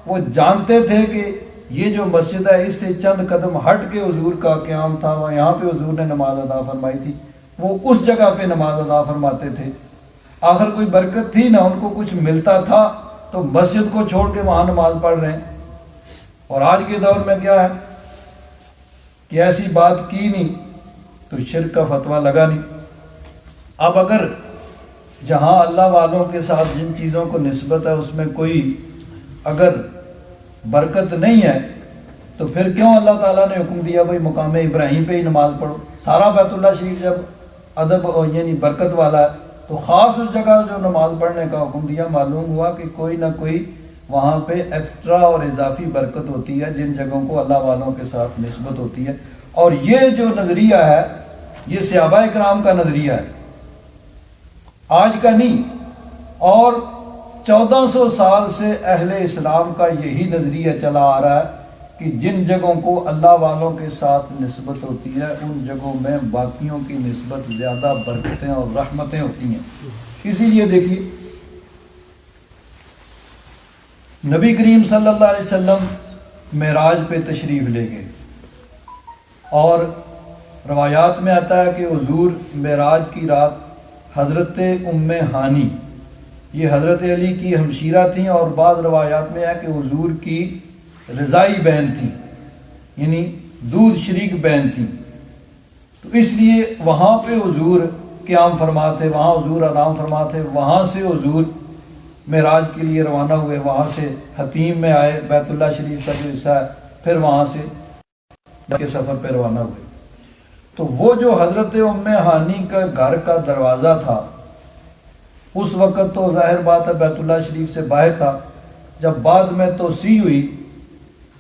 وہ جانتے تھے کہ یہ جو مسجد ہے اس سے چند قدم ہٹ کے حضور کا قیام تھا، وہ یہاں پہ حضور نے نماز ادا فرمائی تھی، وہ اس جگہ پہ نماز ادا فرماتے تھے۔ آخر کوئی برکت تھی نہ ان کو کچھ ملتا تھا، تو مسجد کو چھوڑ کے وہاں نماز پڑھ رہے ہیں۔ اور آج کے دور میں کیا ہے کہ ایسی بات کی نہیں تو شرک کا فتویٰ لگا نہیں۔ اب اگر جہاں اللہ والوں کے ساتھ جن چیزوں کو نسبت ہے اس میں کوئی اگر برکت نہیں ہے تو پھر کیوں اللہ تعالیٰ نے حکم دیا بھائی مقام ابراہیم پہ ہی نماز پڑھو؟ سارا بیت اللہ شریف جب ادب یعنی برکت والا ہے تو خاص اس جگہ جو نماز پڑھنے کا حکم دیا، معلوم ہوا کہ کوئی نہ کوئی وہاں پہ ایکسٹرا اور اضافی برکت ہوتی ہے جن جگہوں کو اللہ والوں کے ساتھ نسبت ہوتی ہے۔ اور یہ جو نظریہ ہے یہ صحابہ کرام کا نظریہ ہے، آج کا نہیں، اور 1400 سال سے اہل اسلام کا یہی نظریہ چلا آ رہا ہے کہ جن جگہوں کو اللہ والوں کے ساتھ نسبت ہوتی ہے ان جگہوں میں باقیوں کی نسبت زیادہ برکتیں اور رحمتیں ہوتی ہیں۔ اسی لیے دیکھیے نبی کریم صلی اللہ علیہ وسلم معراج پہ تشریف لے گئے، اور روایات میں آتا ہے کہ حضور معراج کی رات حضرت ام ہانی یہ حضرت علی کی ہمشیرہ تھیں، اور بعض روایات میں ہے کہ حضور کی رضائی بہن تھیں، یعنی دودھ شریک بہن تھیں۔ تو اس لیے وہاں پہ حضور قیام فرماتے، وہاں حضور آرام فرماتے، وہاں سے حضور معراج کے لیے روانہ ہوئے، وہاں سے حتیم میں آئے، بیت اللہ شریف کا جو حصہ ہے، پھر وہاں سے کے سفر پہ روانہ ہوئے۔ تو وہ جو حضرت ام ہانی کا گھر کا دروازہ تھا، اس وقت تو ظاہر بات ہے بیت اللہ شریف سے باہر تھا، جب بعد میں توسیع ہوئی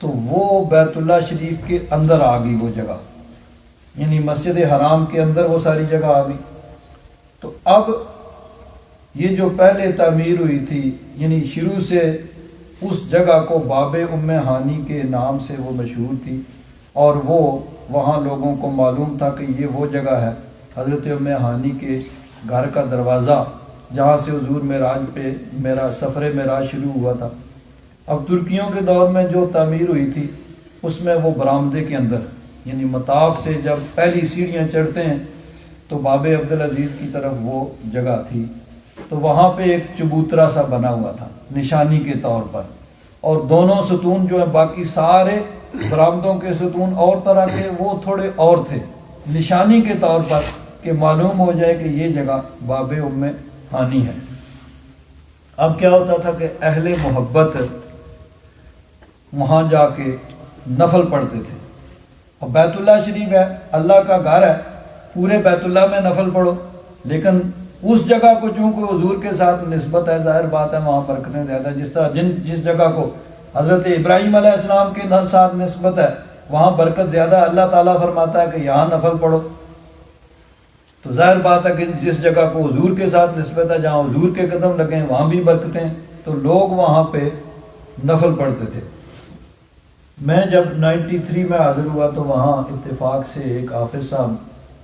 تو وہ بیت اللہ شریف کے اندر آ گئی وہ جگہ، یعنی مسجد حرام کے اندر وہ ساری جگہ آ گئی۔ تو اب یہ جو پہلے تعمیر ہوئی تھی، یعنی شروع سے اس جگہ کو باب ام ہانی کے نام سے وہ مشہور تھی، اور وہ وہاں لوگوں کو معلوم تھا کہ یہ وہ جگہ ہے حضرت ام ہانی کے گھر کا دروازہ، جہاں سے حضور معراج پہ میرا سفر معراج شروع ہوا تھا۔ اب ترکیوں کے دور میں جو تعمیر ہوئی تھی، اس میں وہ برآمدے کے اندر، یعنی مطاف سے جب پہلی سیڑھیاں چڑھتے ہیں تو باب عبدالعزیز کی طرف وہ جگہ تھی، تو وہاں پہ ایک چبوترا سا بنا ہوا تھا نشانی کے طور پر، اور دونوں ستون جو ہیں، باقی سارے برآمدوں کے ستون اور طرح کے، وہ تھوڑے اور تھے، نشانی کے طور پر کہ معلوم ہو جائے کہ یہ جگہ باب ام ہانی ہے۔ اب کیا ہوتا تھا کہ اہل محبت وہاں جا کے نفل پڑھتے تھے، اور بیت اللہ شریف ہے، اللہ کا گھر ہے، پورے بیت اللہ میں نفل پڑھو، لیکن اس جگہ کو چونکہ حضور کے ساتھ نسبت ہے، ظاہر بات ہے وہاں برکتیں زیادہ، جس طرح جس جگہ کو حضرت ابراہیم علیہ السلام کے ساتھ نسبت ہے وہاں برکت زیادہ ہے، اللہ تعالیٰ فرماتا ہے کہ یہاں نفل پڑھو۔ تو ظاہر بات ہے کہ جس جگہ کو حضور کے ساتھ نسبت ہے، جہاں حضور کے قدم لگیں وہاں بھی برکتیں، تو لوگ وہاں پہ نفل پڑھتے تھے۔ میں جب 93 میں حاضر ہوا تو وہاں اتفاق سے ایک حافظ صاحب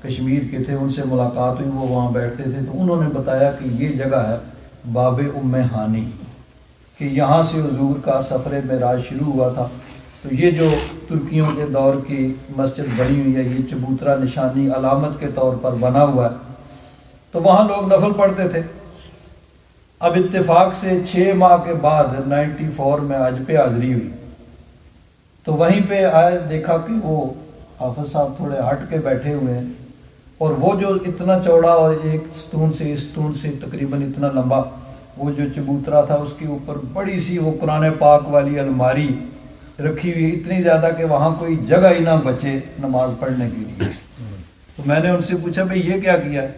کشمیر کے تھے، ان سے ملاقات ہوئی، وہ وہاں بیٹھتے تھے، تو انہوں نے بتایا کہ یہ جگہ ہے باب ام ہانی، کہ یہاں سے حضور کا سفر معراج شروع ہوا تھا۔ تو یہ جو ترکیوں کے دور کی مسجد بنی ہوئی ہے، یہ چبوترا نشانی علامت کے طور پر بنا ہوا ہے، تو وہاں لوگ نفل پڑھتے تھے۔ اب اتفاق سے 6 ماہ کے بعد 94 میں حج پہ حاضری ہوئی، تو وہیں پہ آئے، دیکھا کہ وہ حافظ صاحب تھوڑے ہٹ کے بیٹھے ہوئے ہیں، اور وہ جو اتنا چوڑا اور ایک ستون سے اس ستون سے تقریباً اتنا لمبا وہ جو چبوترا تھا، اس کے اوپر بڑی سی وہ قرآن پاک والی الماری رکھی ہوئی، اتنی زیادہ کہ وہاں کوئی جگہ ہی نہ بچے نماز پڑھنے کے لیے۔ تو میں نے ان سے پوچھا بھئی یہ کیا کیا ہے؟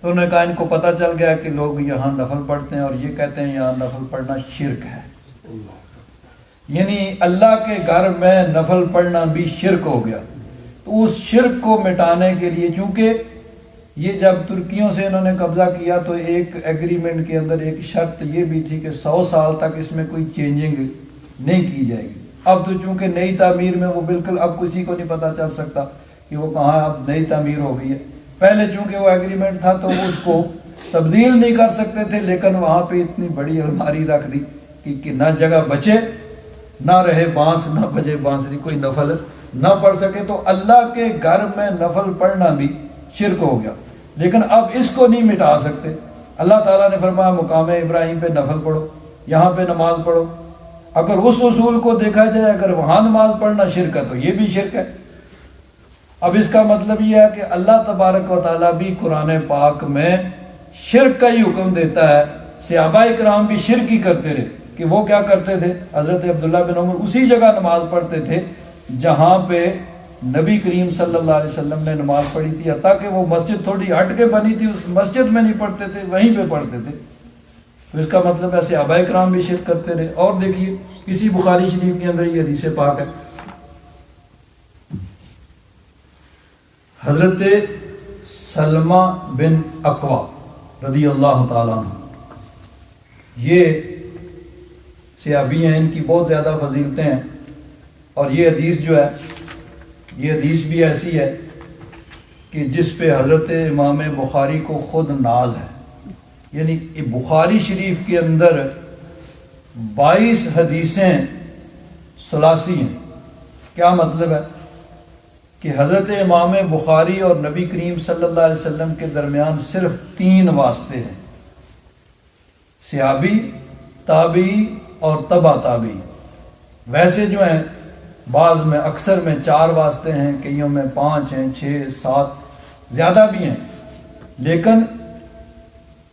تو انہوں نے کہا ان کو پتہ چل گیا کہ لوگ یہاں نفل پڑھتے ہیں، اور یہ کہتے ہیں یہاں نفل پڑھنا شرک ہے، یعنی اللہ کے گھر میں نفل پڑھنا بھی شرک ہو گیا۔ تو اس شرک کو مٹانے کے لیے، چونکہ یہ جب ترکیوں سے انہوں نے قبضہ کیا تو ایک ایگریمنٹ کے اندر ایک شرط یہ بھی تھی کہ 100 سال تک اس میں کوئی چینجنگ نہیں کی جائے گی۔ اب تو چونکہ نئی تعمیر میں وہ بالکل اب کسی کو نہیں پتہ چل سکتا کہ وہ کہاں اب نئی تعمیر ہو گئی ہے۔ پہلے چونکہ وہ ایگریمنٹ تھا تو اس کو تبدیل نہیں کر سکتے تھے، لیکن وہاں پہ اتنی بڑی الماری رکھ دی کہ نہ جگہ بچے، نہ رہے بانس، نہ بجے بانسری، کوئی نفل نہ پڑھ سکے۔ تو اللہ کے گھر میں نفل پڑھنا بھی شرک ہو گیا، لیکن اب اس کو نہیں مٹا سکتے۔ اللہ تعالیٰ نے فرمایا مقام ابراہیم پہ نفل پڑھو، یہاں پہ نماز پڑھو۔ اگر اس اصول کو دیکھا جائے، اگر وہاں نماز پڑھنا شرک ہے تو یہ بھی شرک ہے۔ اب اس کا مطلب یہ ہے کہ اللہ تبارک و تعالیٰ بھی قرآن پاک میں شرک کا ہی حکم دیتا ہے۔ صحابہ کرام بھی شرک ہی کرتے رہے، کہ وہ کیا کرتے تھے؟ حضرت عبداللہ بن عمر اسی جگہ نماز پڑھتے تھے جہاں پہ نبی کریم صلی اللہ علیہ وسلم نے نماز پڑھی تھی، حتیٰ کہ وہ مسجد تھوڑی ہٹ کے بنی تھی، اس مسجد میں نہیں پڑھتے تھے، وہیں پہ پڑھتے تھے۔ تو اس کا مطلب ہے صحابہ کرام بھی شرک کرتے رہے۔ اور دیکھیے کسی بخاری شریف کے اندر یہ حدیث پاک ہے، حضرت سلمہ بن اقوا رضی اللہ تعالیٰ عنہ، یہ صحابی ہیں، ان کی بہت زیادہ فضیلتیں ہیں، اور یہ حدیث جو ہے، یہ حدیث بھی ایسی ہے کہ جس پہ حضرت امام بخاری کو خود ناز ہے۔ یعنی بخاری شریف کے اندر 22 حدیثیں ثلاثی ہیں۔ کیا مطلب ہے؟ کہ حضرت امام بخاری اور نبی کریم صلی اللہ علیہ وسلم کے درمیان صرف 3 واسطے ہیں، صحابی، تابعی اور تبع تابعی۔ ویسے جو ہیں بعض میں اکثر میں 4 واسطے ہیں، کئیوں میں 5 ہیں، 6 7 زیادہ بھی ہیں، لیکن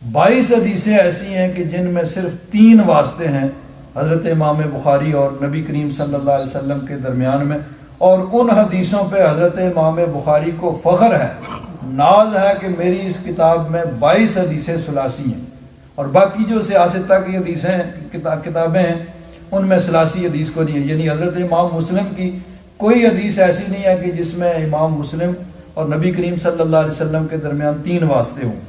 22 حدیثیں ایسی ہیں کہ جن میں صرف 3 واسطے ہیں حضرت امام بخاری اور نبی کریم صلی اللہ علیہ وسلم کے درمیان میں، اور ان حدیثوں پہ حضرت امام بخاری کو فخر ہے، ناز ہے کہ میری اس کتاب میں 22 حدیثیں ثلاثی ہیں، اور باقی جو سیاستہ کی حدیثیں کتابیں ہیں ان میں ثلاثی حدیث کو نہیں ہے۔ یعنی حضرت امام مسلم کی کوئی حدیث ایسی نہیں ہے کہ جس میں امام مسلم اور نبی کریم صلی اللہ علیہ وسلم کے درمیان 3 واسطے ہوں،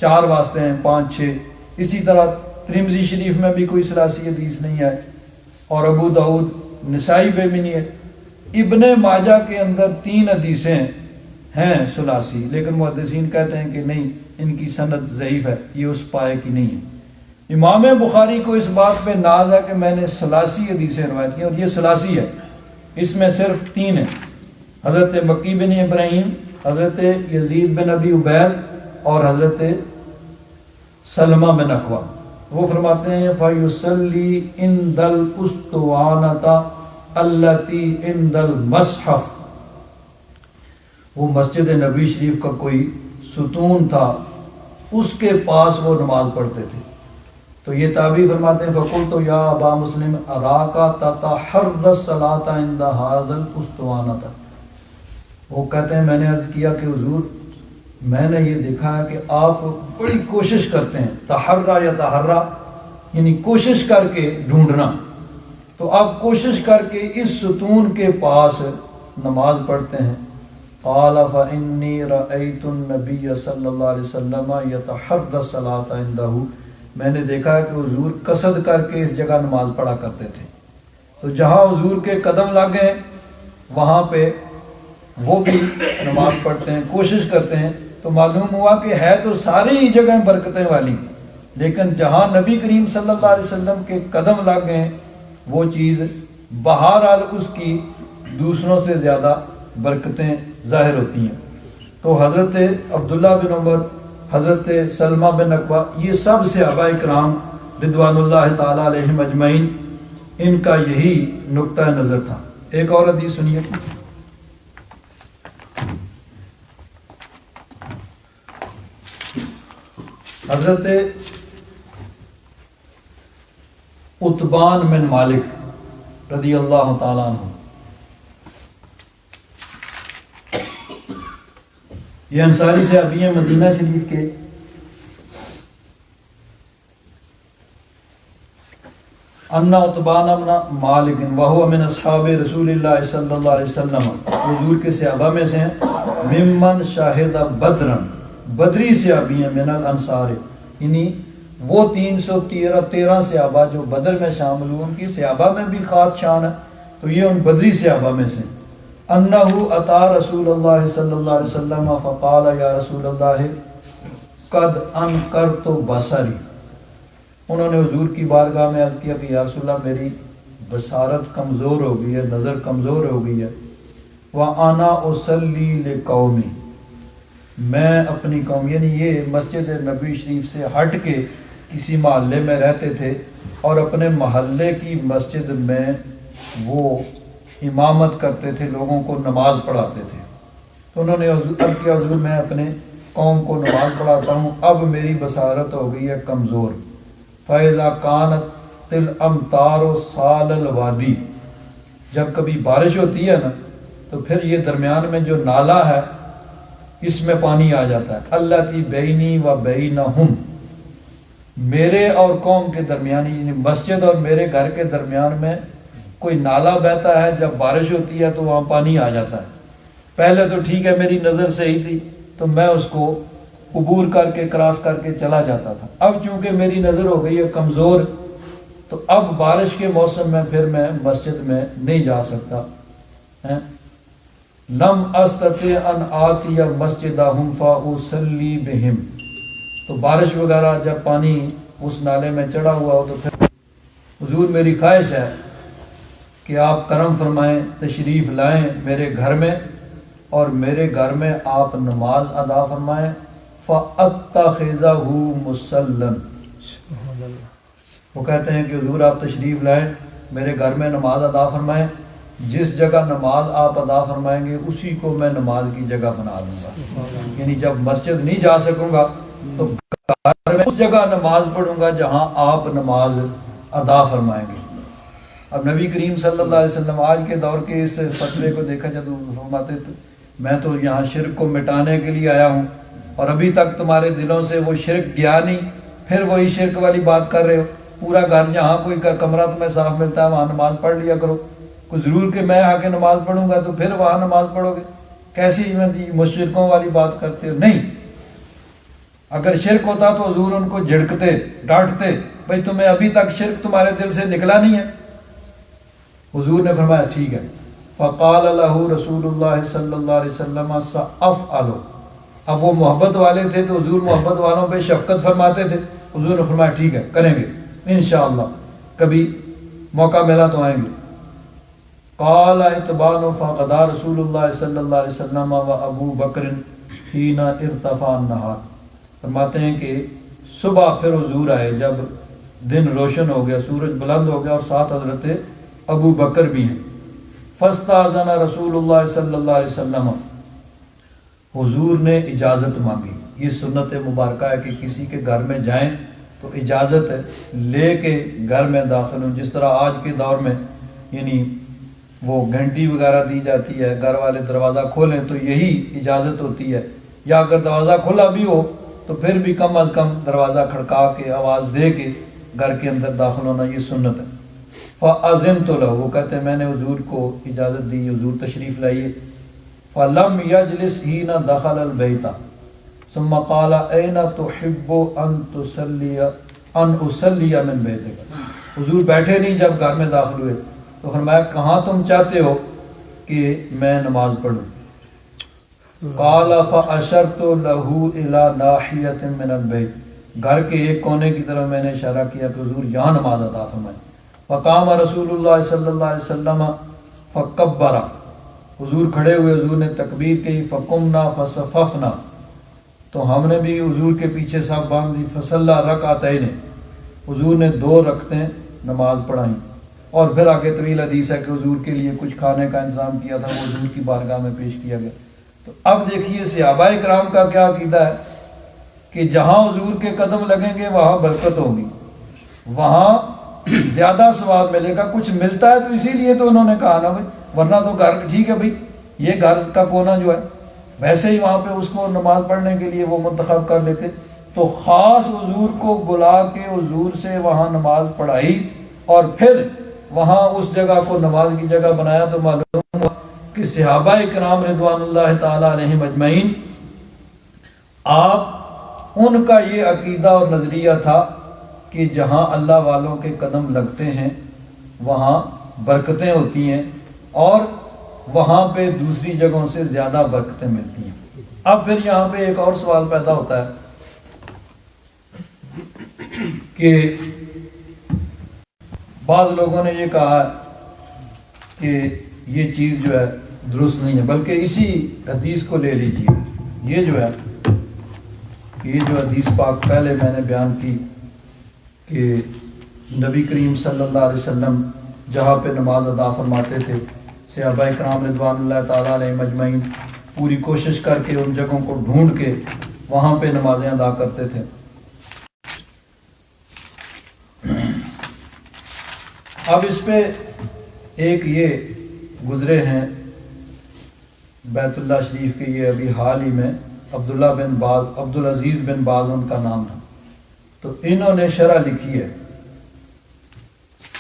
4 واسطے ہیں، 5 6۔ اسی طرح ترمذی شریف میں بھی کوئی ثلاثی حدیث نہیں ہے، اور ابو داؤد نسائی پہ بھی نہیں ہے۔ ابن ماجہ کے اندر 3 حدیثیں ہیں ثلاثی، لیکن محدثین کہتے ہیں کہ نہیں، ان کی سند ضعیف ہے، یہ اس پائے کی نہیں ہے۔ امام بخاری کو اس بات پہ ناز ہے کہ میں نے ثلاثی حدیثیں روایت کی، اور یہ ثلاثی ہے، اس میں صرف 3 ہیں، حضرت مکی بن ابراہیم، حضرت یزید بن ابی عبید اور حضرت سلمہ بن اکوع۔ وہ فرماتے ہیں فَيُصَلِّي عِنْدَ الْأُسْطُوَانَةِ الَّتِي عِنْدَ الْمَصْحَفِ، وہ مسجد نبی شریف کا کوئی ستون تھا، اس کے پاس وہ نماز پڑھتے تھے۔ تو یہ تابعی فرماتے ہیں فَقُلْتُ يَا أَبَا مُسْلِمْ أَرَاكَ تَتَحَرَّى الصَّلَاةَ عِنْدَ هَذَا الْأُسْطُوَانَةِ، وہ کہتے ہیں میں نے عرض کیا کہ حضور میں نے یہ دیکھا ہے کہ آپ بڑی کوشش کرتے ہیں، تحرّا یا تحرّا یعنی کوشش کر کے ڈھونڈنا، تو آپ کوشش کر کے اس ستون کے پاس نماز پڑھتے ہیں۔ قال فإني رأيت النبي صلی اللہ علیہ وسلم يتحرى الصلاة عنده، میں نے دیکھا ہے کہ حضور قصد کر کے اس جگہ نماز پڑھا کرتے تھے، تو جہاں حضور کے قدم لگ گئے وہاں پہ وہ بھی نماز پڑھتے ہیں، کوشش کرتے ہیں۔ تو معلوم ہوا کہ ہے تو ساری ہی جگہیں برکتیں والی، لیکن جہاں نبی کریم صلی اللہ علیہ وسلم کے قدم لگ گئے وہ چیز بہرحال اس کی دوسروں سے زیادہ برکتیں ظاہر ہوتی ہیں۔ تو حضرت عبداللہ بن عمر، حضرت سلمہ بن اکوع، یہ سب صحابہ کرام رضوان اللہ تعالی علیہم اجمعین، ان کا یہی نقطہ نظر تھا۔ ایک اور حدیث سنیے، حضرت عتبان بن مالک رضی اللہ تعالیٰ عنہ، یہ انصاری صحابی ہیں مدینہ شریف کے۔ ان عتبان بن مالک وہو من اصحاب رسول اللہ صلی اللہ علیہ وسلم، حضور کے صحابہ میں سے ہیں، ممن شاہد بدرن، بدری صحابی ہیں، من الانصار، یعنی وہ 313 صحابہ جو بدر میں شامل ہوئے، ان کی صحابہ میں بھی خاص شان ہے، تو یہ ان بدری صحابہ میں سے۔ انہو اتا رسول اللہ صلی اللہ علیہ وسلم فقال یا رسول اللہ قد انکرت بصری، انہوں نے حضور کی بارگاہ میں عرض کیا کہ یا رسول اللہ میری بصارت کمزور ہو گئی ہے، نظر کمزور ہو گئی ہے، وَأَنَا أُصَلِّي لِقَوْمِي، میں اپنی قوم، یعنی یہ مسجد نبی شریف سے ہٹ کے کسی محلے میں رہتے تھے اور اپنے محلے کی مسجد میں وہ امامت کرتے تھے، لوگوں کو نماز پڑھاتے تھے۔ تو انہوں نے عرض کیا حضور میں اپنے قوم کو نماز پڑھاتا ہوں، اب میری بصارت ہو گئی ہے کمزور۔ فَإِذَا كَانَتِ الْأَمْطَارُ سَالَ الْوَادِي، جب کبھی بارش ہوتی ہے نا تو پھر یہ درمیان میں جو نالا ہے اس میں پانی آ جاتا ہے، الَّتِي بَيْنِي وَبَيْنَهُمْ، میرے اور قوم کے درمیان، یعنی مسجد اور میرے گھر کے درمیان میں کوئی نالا بہتا ہے، جب بارش ہوتی ہے تو وہاں پانی آ جاتا ہے۔ پہلے تو ٹھیک ہے میری نظر صحیح تھی تو میں اس کو عبور کر کے کراس کر کے چلا جاتا تھا، اب چونکہ میری نظر ہو گئی ہے کمزور تو اب بارش کے موسم میں پھر میں مسجد میں نہیں جا سکتا۔ لم استطع ان آتی مسجدہم فاصلی بہم، تو بارش وغیرہ جب پانی اس نالے میں چڑھا ہوا ہو تو پھر حضور میری خواہش ہے کہ آپ کرم فرمائیں، تشریف لائیں میرے گھر میں اور میرے گھر میں آپ نماز ادا فرمائیں، فَأَتَّخِذَهُ مُصَلًّا، وہ کہتے ہیں کہ حضور آپ تشریف لائیں، میرے گھر میں نماز ادا فرمائیں، جس جگہ نماز آپ ادا فرمائیں گے اسی کو میں نماز کی جگہ بنا دوں گا، یعنی جب مسجد نہیں جا سکوں گا تو گھر میں اس جگہ نماز پڑھوں گا جہاں آپ نماز ادا فرمائیں گے۔ اب نبی کریم صلی اللہ علیہ وسلم آج کے دور کے اس فتوے کو دیکھا جب فرماتے تو میں تو یہاں شرک کو مٹانے کے لیے آیا ہوں اور ابھی تک تمہارے دلوں سے وہ شرک گیا نہیں، پھر وہی شرک والی بات کر رہے ہو، پورا گھر جہاں کوئی کمرہ تمہیں صاف ملتا ہے وہاں نماز پڑھ لیا کرو، کوئی ضرور کہ میں آ کے نماز پڑھوں گا تو پھر وہاں نماز پڑھو گے، کیسی مشرکوں والی بات کرتے ہو؟ نہیں، اگر شرک ہوتا تو حضور ان کو جھڑکتے ڈانٹتے، بھئی تمہیں ابھی تک شرک تمہارے دل سے نکلا نہیں ہے۔ حضور نے فرمایا ٹھیک ہے، فقال له رسول اللہ صلی اللہ علیہ وسلم سأفعل، اب وہ محبت والے تھے تو حضور محبت والوں پہ شفقت فرماتے تھے، حضور نے فرمایا ٹھیک ہے کریں گے انشاءاللہ، کبھی موقع ملا تو آئیں گے۔ قال اتبان فقدا رسول اللہ صلی اللہ علیہ وسلم و ابو بکر حین ارتفع النہار، فرماتے ہیں کہ صبح پھر حضور آئے جب دن روشن ہو گیا، سورج بلند ہو گیا، اور ساتھ حضرت ابو بکر بھی ہیں۔ فاستاذن رسول اللہ صلی اللہ علیہ وسلم، حضور نے اجازت مانگی، یہ سنت مبارکہ ہے کہ کسی کے گھر میں جائیں تو اجازت لے کے گھر میں داخل ہوں، جس طرح آج کے دور میں یعنی وہ گھنٹی وغیرہ دی جاتی ہے، گھر والے دروازہ کھولیں تو یہی اجازت ہوتی ہے، یا اگر دروازہ کھلا بھی ہو تو پھر بھی کم از کم دروازہ کھڑکا کے آواز دے کے گھر کے اندر داخل ہونا، یہ سنت ہے۔ فَأَذِنْتُ لَهُ، وہ کہتے ہیں میں نے حضور کو اجازت دی، حضور تشریف لائیے۔ فَلَمْ يَجْلِسْ حِينَ دَخَلَ الْبَيْتَ ثُمَّ قَالَ أَيْنَ تُحِبُّ أَن أُصَلِّيَ مِنْ بَيْتِكَ، حضور بیٹھے نہیں جب گھر میں داخل ہوئے تو فرمایا کہاں تم چاہتے ہو کہ میں نماز پڑھوں؟ قَالَ فَأَشَرْتُ لَهُ إِلَى نَاحِيَةٍ مِنَ الْبَيْتِ، گھر کے ایک کونے کی طرف میں نے اشارہ کیا کہ حضور یہاں نماز ادا فرمائیں۔ فقام رسول اللہ صلی اللہ علیہ وسلم فکبر، حضور کھڑے ہوئے، حضور نے تکبیر کی، فقمنا فصففنا، تو ہم نے بھی حضور کے پیچھے صف باندھ دی، فصلی رکعتین، حضور نے 2 رکعتیں نماز پڑھائیں، اور پھر آگے طویل حدیث ہے کہ حضور کے لیے کچھ کھانے کا انتظام کیا تھا، وہ حضور کی بارگاہ میں پیش کیا گیا۔ تو اب دیکھیے صحابہ کرام کا کیا عقیدہ ہے کہ جہاں حضور کے قدم لگیں گے وہاں برکت ہوگی، وہاں زیادہ ثواب ملے گا، کچھ ملتا ہے تو اسی لیے تو انہوں نے کہا نا بھائی، ورنہ تو گھر ٹھیک ہے بھائی یہ گھر کا کونا جو ہے ویسے ہی وہاں پہ اس کو نماز پڑھنے کے لیے وہ منتخب کر لیتے، تو خاص حضور کو بلا کے حضور سے وہاں نماز پڑھائی اور پھر وہاں اس جگہ کو نماز کی جگہ بنایا، تو معلوم ہوا کہ صحابہ کرام رضوان اللہ تعالی علیہم اجمعین، آپ ان کا یہ عقیدہ اور نظریہ تھا کہ جہاں اللہ والوں کے قدم لگتے ہیں وہاں برکتیں ہوتی ہیں اور وہاں پہ دوسری جگہوں سے زیادہ برکتیں ملتی ہیں۔ اب پھر یہاں پہ ایک اور سوال پیدا ہوتا ہے کہ بعض لوگوں نے یہ کہا کہ یہ چیز جو ہے درست نہیں ہے، بلکہ اسی حدیث کو لے لیجیے، یہ جو ہے یہ جو حدیث پاک پہلے میں نے بیان کی کہ نبی کریم صلی اللہ علیہ وسلم جہاں پہ نماز ادا فرماتے تھے، صحابہ کرام رضوان اللہ تعالیٰ علیہ مجمعین پوری کوشش کر کے ان جگہوں کو ڈھونڈ کے وہاں پہ نمازیں ادا کرتے تھے۔ اب اس پہ ایک یہ گزرے ہیں بیت اللہ شریف کے، یہ ابھی حال ہی میں عبداللہ بن باز، عبدالعزیز بن باز ان کا نام تھا، تو انہوں نے شرح لکھی ہے۔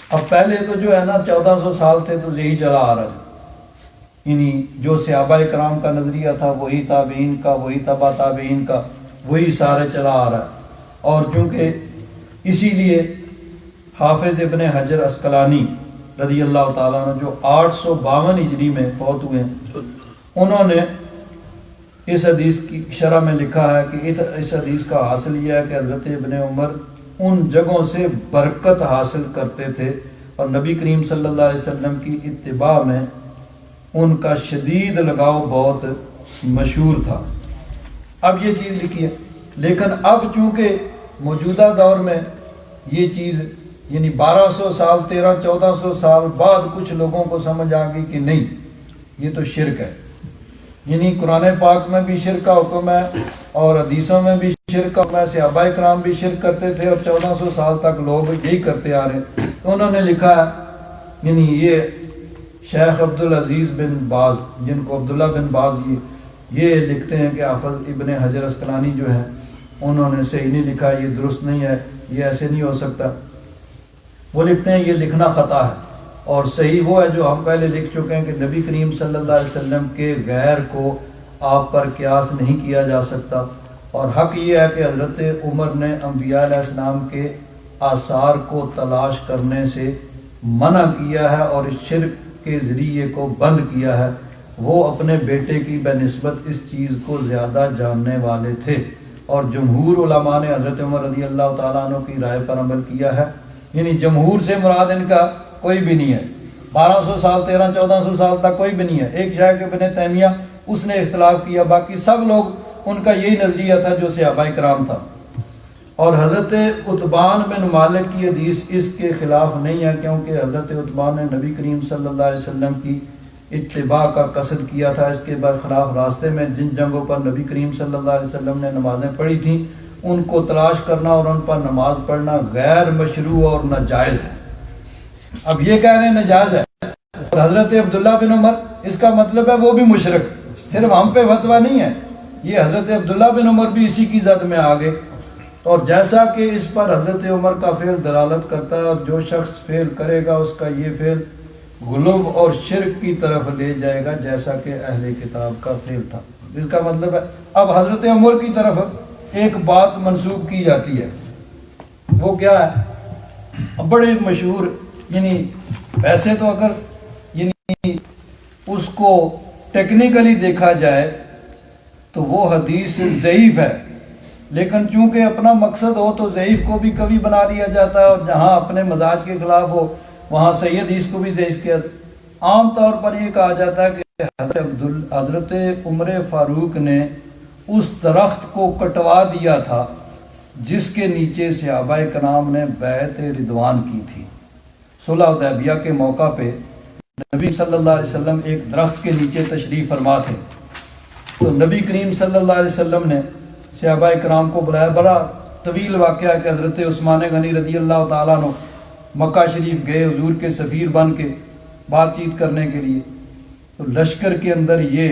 اب پہلے تو جو ہے نا 1400 سال تھے تو یہی چلا آ رہا تھا، یعنی جو صحابہ کرام کا نظریہ تھا وہی تابعین کا، وہی تبع تابعین کا، وہی سارے چلا آ رہا ہے۔ اور کیونکہ اسی لیے حافظ ابن حجر عسقلانی رضی اللہ تعالیٰ عنہ جو 852 ہجری میں فوت ہوئے ہیں، انہوں نے اس حدیث کی شرح میں لکھا ہے کہ اس حدیث کا حاصل یہ ہے کہ حضرت ابن عمر ان جگہوں سے برکت حاصل کرتے تھے اور نبی کریم صلی اللہ علیہ وسلم کی اتباع میں ان کا شدید لگاؤ بہت مشہور تھا۔ اب یہ چیز لکھی ہے، لیکن اب چونکہ موجودہ دور میں یہ چیز یعنی 1200 سال 1300-1400 سال بعد کچھ لوگوں کو سمجھ آ گئی کہ نہیں یہ تو شرک ہے. یعنی قرآن پاک میں بھی شرک کا حکم ہے اور حدیثوں میں بھی شرک کا حکم ہے. صحابہ کرام بھی شرک کرتے تھے اور 1400 سال تک لوگ یہی کرتے آ رہے ہیں. تو انہوں نے لکھا ہے یعنی یہ شیخ عبدالعزیز بن باز جن کو عبداللہ بن باز یہ لکھتے ہیں کہ حافظ ابن حجر اسقلانی جو ہیں انہوں نے صحیح نہیں لکھا, یہ درست نہیں ہے, یہ ایسے نہیں ہو سکتا. وہ لکھتے ہیں یہ لکھنا خطا ہے اور صحیح وہ ہے جو ہم پہلے لکھ چکے ہیں کہ نبی کریم صلی اللہ علیہ وسلم کے غیر کو آپ پر قیاس نہیں کیا جا سکتا. اور حق یہ ہے کہ حضرت عمر نے انبیاء علیہ السلام کے آثار کو تلاش کرنے سے منع کیا ہے اور اس شرک کے ذریعے کو بند کیا ہے. وہ اپنے بیٹے کی بہ نسبت اس چیز کو زیادہ جاننے والے تھے اور جمہور علماء نے حضرت عمر رضی اللہ تعالیٰ عنہ کی رائے پر عمل کیا ہے. یعنی جمہور سے مراد ان کا کوئی بھی نہیں ہے, 1200 سال 1300-1400 سال تک کوئی بھی نہیں ہے. ایک شیخ ابن تیمیہ اس نے اختلاف کیا, باقی سب لوگ ان کا یہی نظریہ تھا جو صحابہ کرام تھا. اور حضرت عتبان بن مالک کی حدیث اس کے خلاف نہیں ہے کیونکہ حضرت عتبان نے نبی کریم صلی اللہ علیہ وسلم کی اتباع کا قصد کیا تھا. اس کے برخلاف راستے میں جن جنگوں پر نبی کریم صلی اللہ علیہ وسلم نے نمازیں پڑھی تھیں ان کو تلاش کرنا اور ان پر نماز پڑھنا غیر مشروع اور ناجائز ہے. اب یہ کہہ رہے ہیں ناجائز ہے, اور حضرت عبداللہ بن عمر اس کا مطلب ہے وہ بھی مشرک. صرف ہم پہ فتویٰ نہیں ہے, یہ حضرت عبداللہ بن عمر بھی اسی کی زد میں آ گئے. اور جیسا کہ اس پر حضرت عمر کا فعل دلالت کرتا ہے اور جو شخص فعل کرے گا اس کا یہ فعل غلو اور شرک کی طرف لے جائے گا جیسا کہ اہل کتاب کا فعل تھا. اس کا مطلب ہے اب حضرت عمر کی طرف ایک بات منسوب کی جاتی ہے, وہ کیا ہے بڑے مشہور, یعنی ویسے تو اگر یعنی اس کو ٹیکنیکلی دیکھا جائے تو وہ حدیث ضعیف ہے, لیکن چونکہ اپنا مقصد ہو تو ضعیف کو بھی کبھی بنا لیا جاتا ہے اور جہاں اپنے مزاج کے خلاف ہو وہاں صحیح حدیث کو بھی ضعیف کیا. عام طور پر یہ کہا جاتا ہے کہ حضرت عمر فاروق نے اس درخت کو کٹوا دیا تھا جس کے نیچے صحابہ کرام نے بیعت رضوان کی تھی. صلح حدیبیہ کے موقع پہ نبی صلی اللہ علیہ وسلم ایک درخت کے نیچے تشریف فرما تھے, تو نبی کریم صلی اللہ علیہ وسلم نے صحابہ کرام کو بلایا. بڑا طویل واقعہ ہے کہ حضرت عثمان غنی رضی اللہ تعالیٰ عنہ مکہ شریف گئے حضور کے سفیر بن کے بات چیت کرنے کے لیے. تو لشکر کے اندر یہ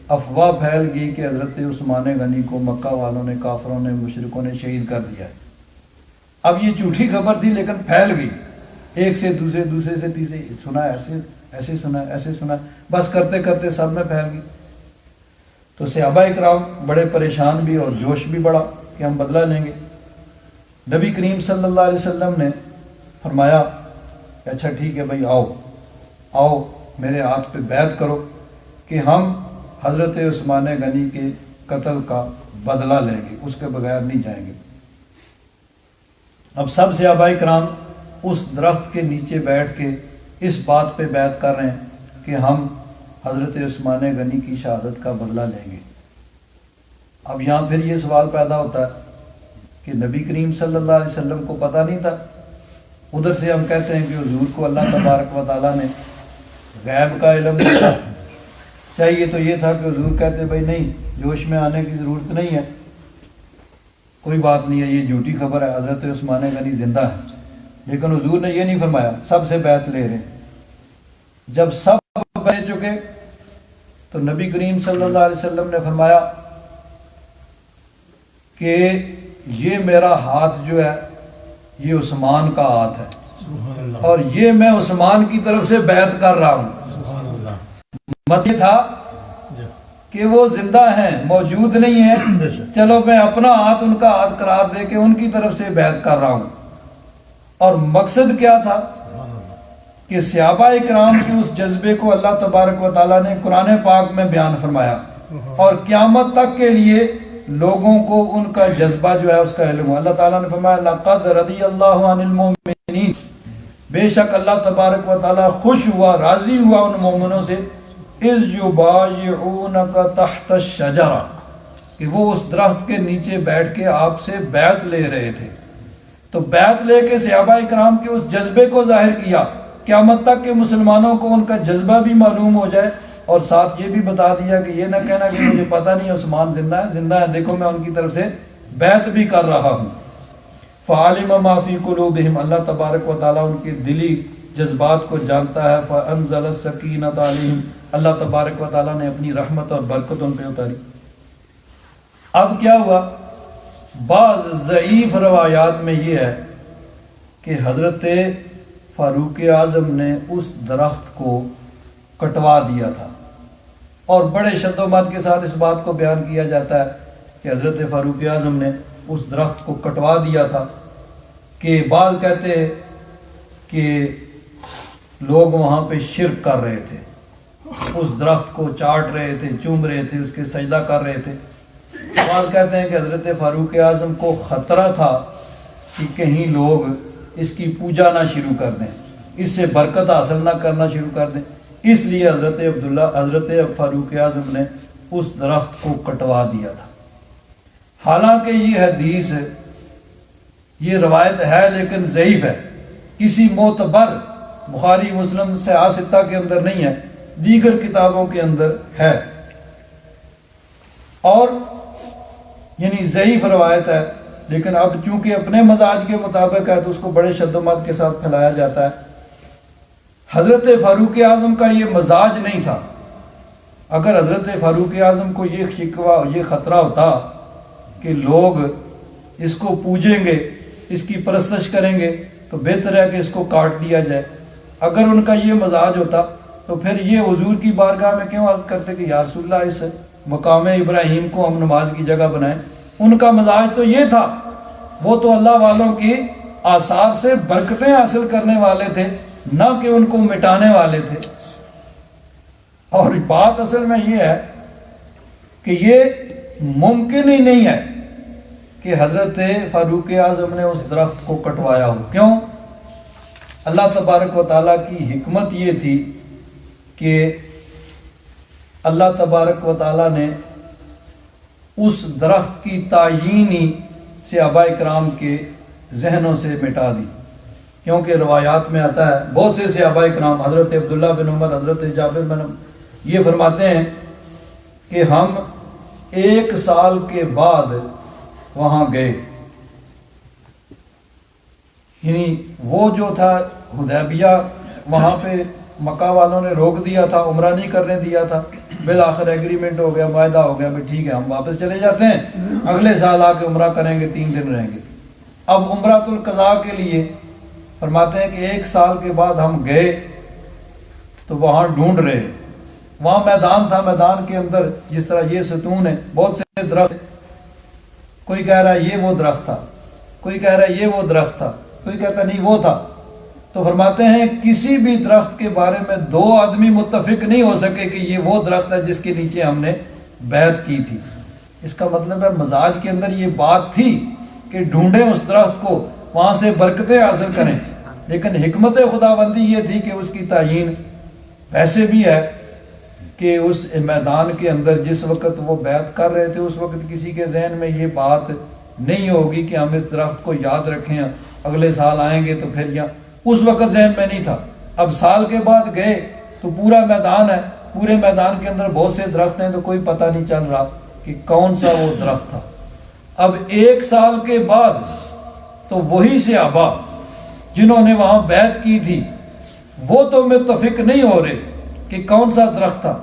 افواہ پھیل گئی کہ حضرت عثمان غنی کو مکہ والوں نے, کافروں نے, مشرکوں نے شہید کر دیا ہے. اب یہ جھوٹی خبر تھی لیکن پھیل گئی, ایک سے دوسرے, دوسرے سے تیسرے, سنا ایسے سنا ایسے سنا, بس کرتے کرتے سب میں پھیل گئی. تو صحابہ کرام بڑے پریشان بھی اور جوش بھی بڑا کہ ہم بدلہ لیں گے. نبی کریم صلی اللہ علیہ وسلم نے فرمایا کہ اچھا ٹھیک ہے بھائی, آؤ میرے ہاتھ پہ بیعت کرو کہ ہم حضرت عثمان غنی کے قتل کا بدلہ لیں گے, اس کے بغیر نہیں جائیں گے. اب سب صحابہ کرام اس درخت کے نیچے بیٹھ کے اس بات پہ بیعت کر رہے ہیں کہ ہم حضرت عثمان غنی کی شہادت کا بدلہ لیں گے. اب یہاں پھر یہ سوال پیدا ہوتا ہے کہ نبی کریم صلی اللہ علیہ وسلم کو پتہ نہیں تھا. ادھر سے ہم کہتے ہیں کہ حضور کو اللہ تبارک و تعالیٰ نے غیب کا علم دیا. چاہیے تو یہ تھا کہ حضور کہتے بھائی نہیں, جوش میں آنے کی ضرورت نہیں ہے, کوئی بات نہیں ہے, یہ جھوٹی خبر ہے, حضرت عثمان غنی زندہ ہے. لیکن حضور نے یہ نہیں فرمایا, سب سے بیعت لے رہے ہیں. جب سب بیٹھ چکے تو نبی کریم صلی اللہ علیہ وسلم نے فرمایا کہ یہ میرا ہاتھ جو ہے یہ عثمان کا ہاتھ ہے اور یہ میں عثمان کی طرف سے بیعت کر رہا ہوں. مت یہ تھا کہ وہ زندہ ہیں, موجود نہیں ہیں, چلو میں اپنا ہاتھ ان کا ہاتھ قرار دے کے ان کی طرف سے بیعت کر رہا ہوں. اور مقصد کیا تھا کہ صحابہ کرام کے اس جذبے کو اللہ تبارک و تعالیٰ نے قرآن پاک میں بیان فرمایا اور قیامت تک کے لیے لوگوں کو ان کا جذبہ جو ہے اس کا علم ہو. اللہ تعالیٰ نے فرمایا لقد رضی اللہ عن المؤمنین, بے شک اللہ تبارک و تعالیٰ خوش ہوا, راضی ہوا ان مومنوں سے, اذ یبایعونک تحت الشجرہ, کہ وہ اس درخت کے نیچے بیٹھ کے آپ سے بیعت لے رہے تھے. تو بیعت لے کے صحابہ اکرام کے اس جذبے کو ظاہر کیا قیامت تک کہ مسلمانوں کو ان کا جذبہ بھی معلوم ہو جائے, اور ساتھ یہ بھی بتا دیا کہ یہ نہ کہنا کہ مجھے پتہ نہیں عثمان زندہ ہے, دیکھو میں ان کی طرف سے بیعت بھی کر رہا ہوں. فعلم ما فی قلوبہم, اللہ تبارک و تعالیٰ ان کے دلی جذبات کو جانتا ہے. فانزل السکینۃ علیہم, اللہ تبارک و تعالیٰ نے اپنی رحمت اور برکت ان پہ اتاری. اب کیا ہوا؟ بعض ضعیف روایات میں یہ ہے کہ حضرت فاروق اعظم نے اس درخت کو کٹوا دیا تھا, اور بڑے شد و مد کے ساتھ اس بات کو بیان کیا جاتا ہے کہ حضرت فاروق اعظم نے اس درخت کو کٹوا دیا تھا. کہ بعض کہتے کہ لوگ وہاں پہ شرک کر رہے تھے, اس درخت کو چاٹ رہے تھے, چوم رہے تھے, اس کے سجدہ کر رہے تھے. بعض کہتے ہیں کہ حضرت فاروق اعظم کو خطرہ تھا کہ کہیں لوگ اس کی پوجا نہ شروع کر دیں, اس سے برکت حاصل نہ کرنا شروع کر دیں, اس لیے حضرت فاروق اعظم نے اس درخت کو کٹوا دیا تھا. حالانکہ یہ حدیث, یہ روایت ہے لیکن ضعیف ہے, کسی معتبر بخاری مسلم صحاح ستہ کے اندر نہیں ہے, دیگر کتابوں کے اندر ہے, اور یعنی ضعیف روایت ہے. لیکن اب چونکہ اپنے مزاج کے مطابق ہے تو اس کو بڑے شد و مد کے ساتھ پھیلایا جاتا ہے. حضرت فاروق اعظم کا یہ مزاج نہیں تھا. اگر حضرت فاروق اعظم کو یہ شکوہ, یہ خطرہ ہوتا کہ لوگ اس کو پوجیں گے, اس کی پرستش کریں گے, تو بہتر ہے کہ اس کو کاٹ دیا جائے. اگر ان کا یہ مزاج ہوتا تو پھر یہ حضور کی بارگاہ میں کیوں عرض کرتے کہ یا رسول اللہ اس مقام ابراہیم کو ہم نماز کی جگہ بنائیں. ان کا مزاج تو یہ تھا, وہ تو اللہ والوں کی آثار سے برکتیں حاصل کرنے والے تھے, نہ کہ ان کو مٹانے والے تھے. اور بات اصل میں یہ ہے کہ یہ ممکن ہی نہیں ہے کہ حضرت فاروق اعظم نے اس درخت کو کٹوایا ہو. کیوں؟ اللہ تبارک و تعالیٰ کی حکمت یہ تھی کہ اللہ تبارک و تعالیٰ نے اس درخت کی تعیین ہی صحابہ اکرام کے ذہنوں سے مٹا دی. کیونکہ روایات میں آتا ہے بہت سے صحابہ اکرام, حضرت عبداللہ بن عمر, حضرت جابر بن عمر, یہ فرماتے ہیں کہ ہم 1 سال کے بعد وہاں گئے. یعنی وہ جو تھا حدیبیہ, وہاں پہ مکہ والوں نے روک دیا تھا, عمرہ نہیں کرنے دیا تھا. بالآخر ایگریمنٹ ہو گیا, معاہدہ ہو گیا, ٹھیک ہے ہم واپس چلے جاتے ہیں, اگلے سال آ کے عمرہ کریں گے, 3 دن رہیں گے. اب عمرۃ القضاء کے لیے فرماتے ہیں کہ 1 سال کے بعد ہم گئے تو وہاں ڈھونڈ رہے, وہاں میدان تھا, میدان کے اندر جس طرح یہ ستون ہے, بہت سے درخت, کوئی کہہ رہا ہے یہ وہ درخت تھا, کوئی کہہ رہا ہے یہ وہ درخت تھا, کوئی کہتا نہیں وہ تھا. تو فرماتے ہیں کسی بھی درخت کے بارے میں 2 آدمی متفق نہیں ہو سکے کہ یہ وہ درخت ہے جس کے نیچے ہم نے بیعت کی تھی. اس کا مطلب ہے مزاج کے اندر یہ بات تھی کہ ڈھونڈیں اس درخت کو, وہاں سے برکتیں حاصل کریں. لیکن حکمت خداوندی یہ تھی کہ اس کی تعیین ویسے بھی ہے کہ اس میدان کے اندر جس وقت وہ بیعت کر رہے تھے اس وقت کسی کے ذہن میں یہ بات نہیں ہوگی کہ ہم اس درخت کو یاد رکھیں, اگلے سال آئیں گے تو پھر یہاں, اس وقت ذہن میں نہیں تھا. اب سال کے بعد گئے تو پورا میدان ہے, پورے میدان کے اندر بہت سے درخت ہیں, تو کوئی پتہ نہیں چل رہا کہ کون سا وہ درخت تھا. اب 1 سال کے بعد تو وہی صحابہ جنہوں نے وہاں بیعت کی تھی وہ تو متفق نہیں ہو رہے کہ کون سا درخت تھا.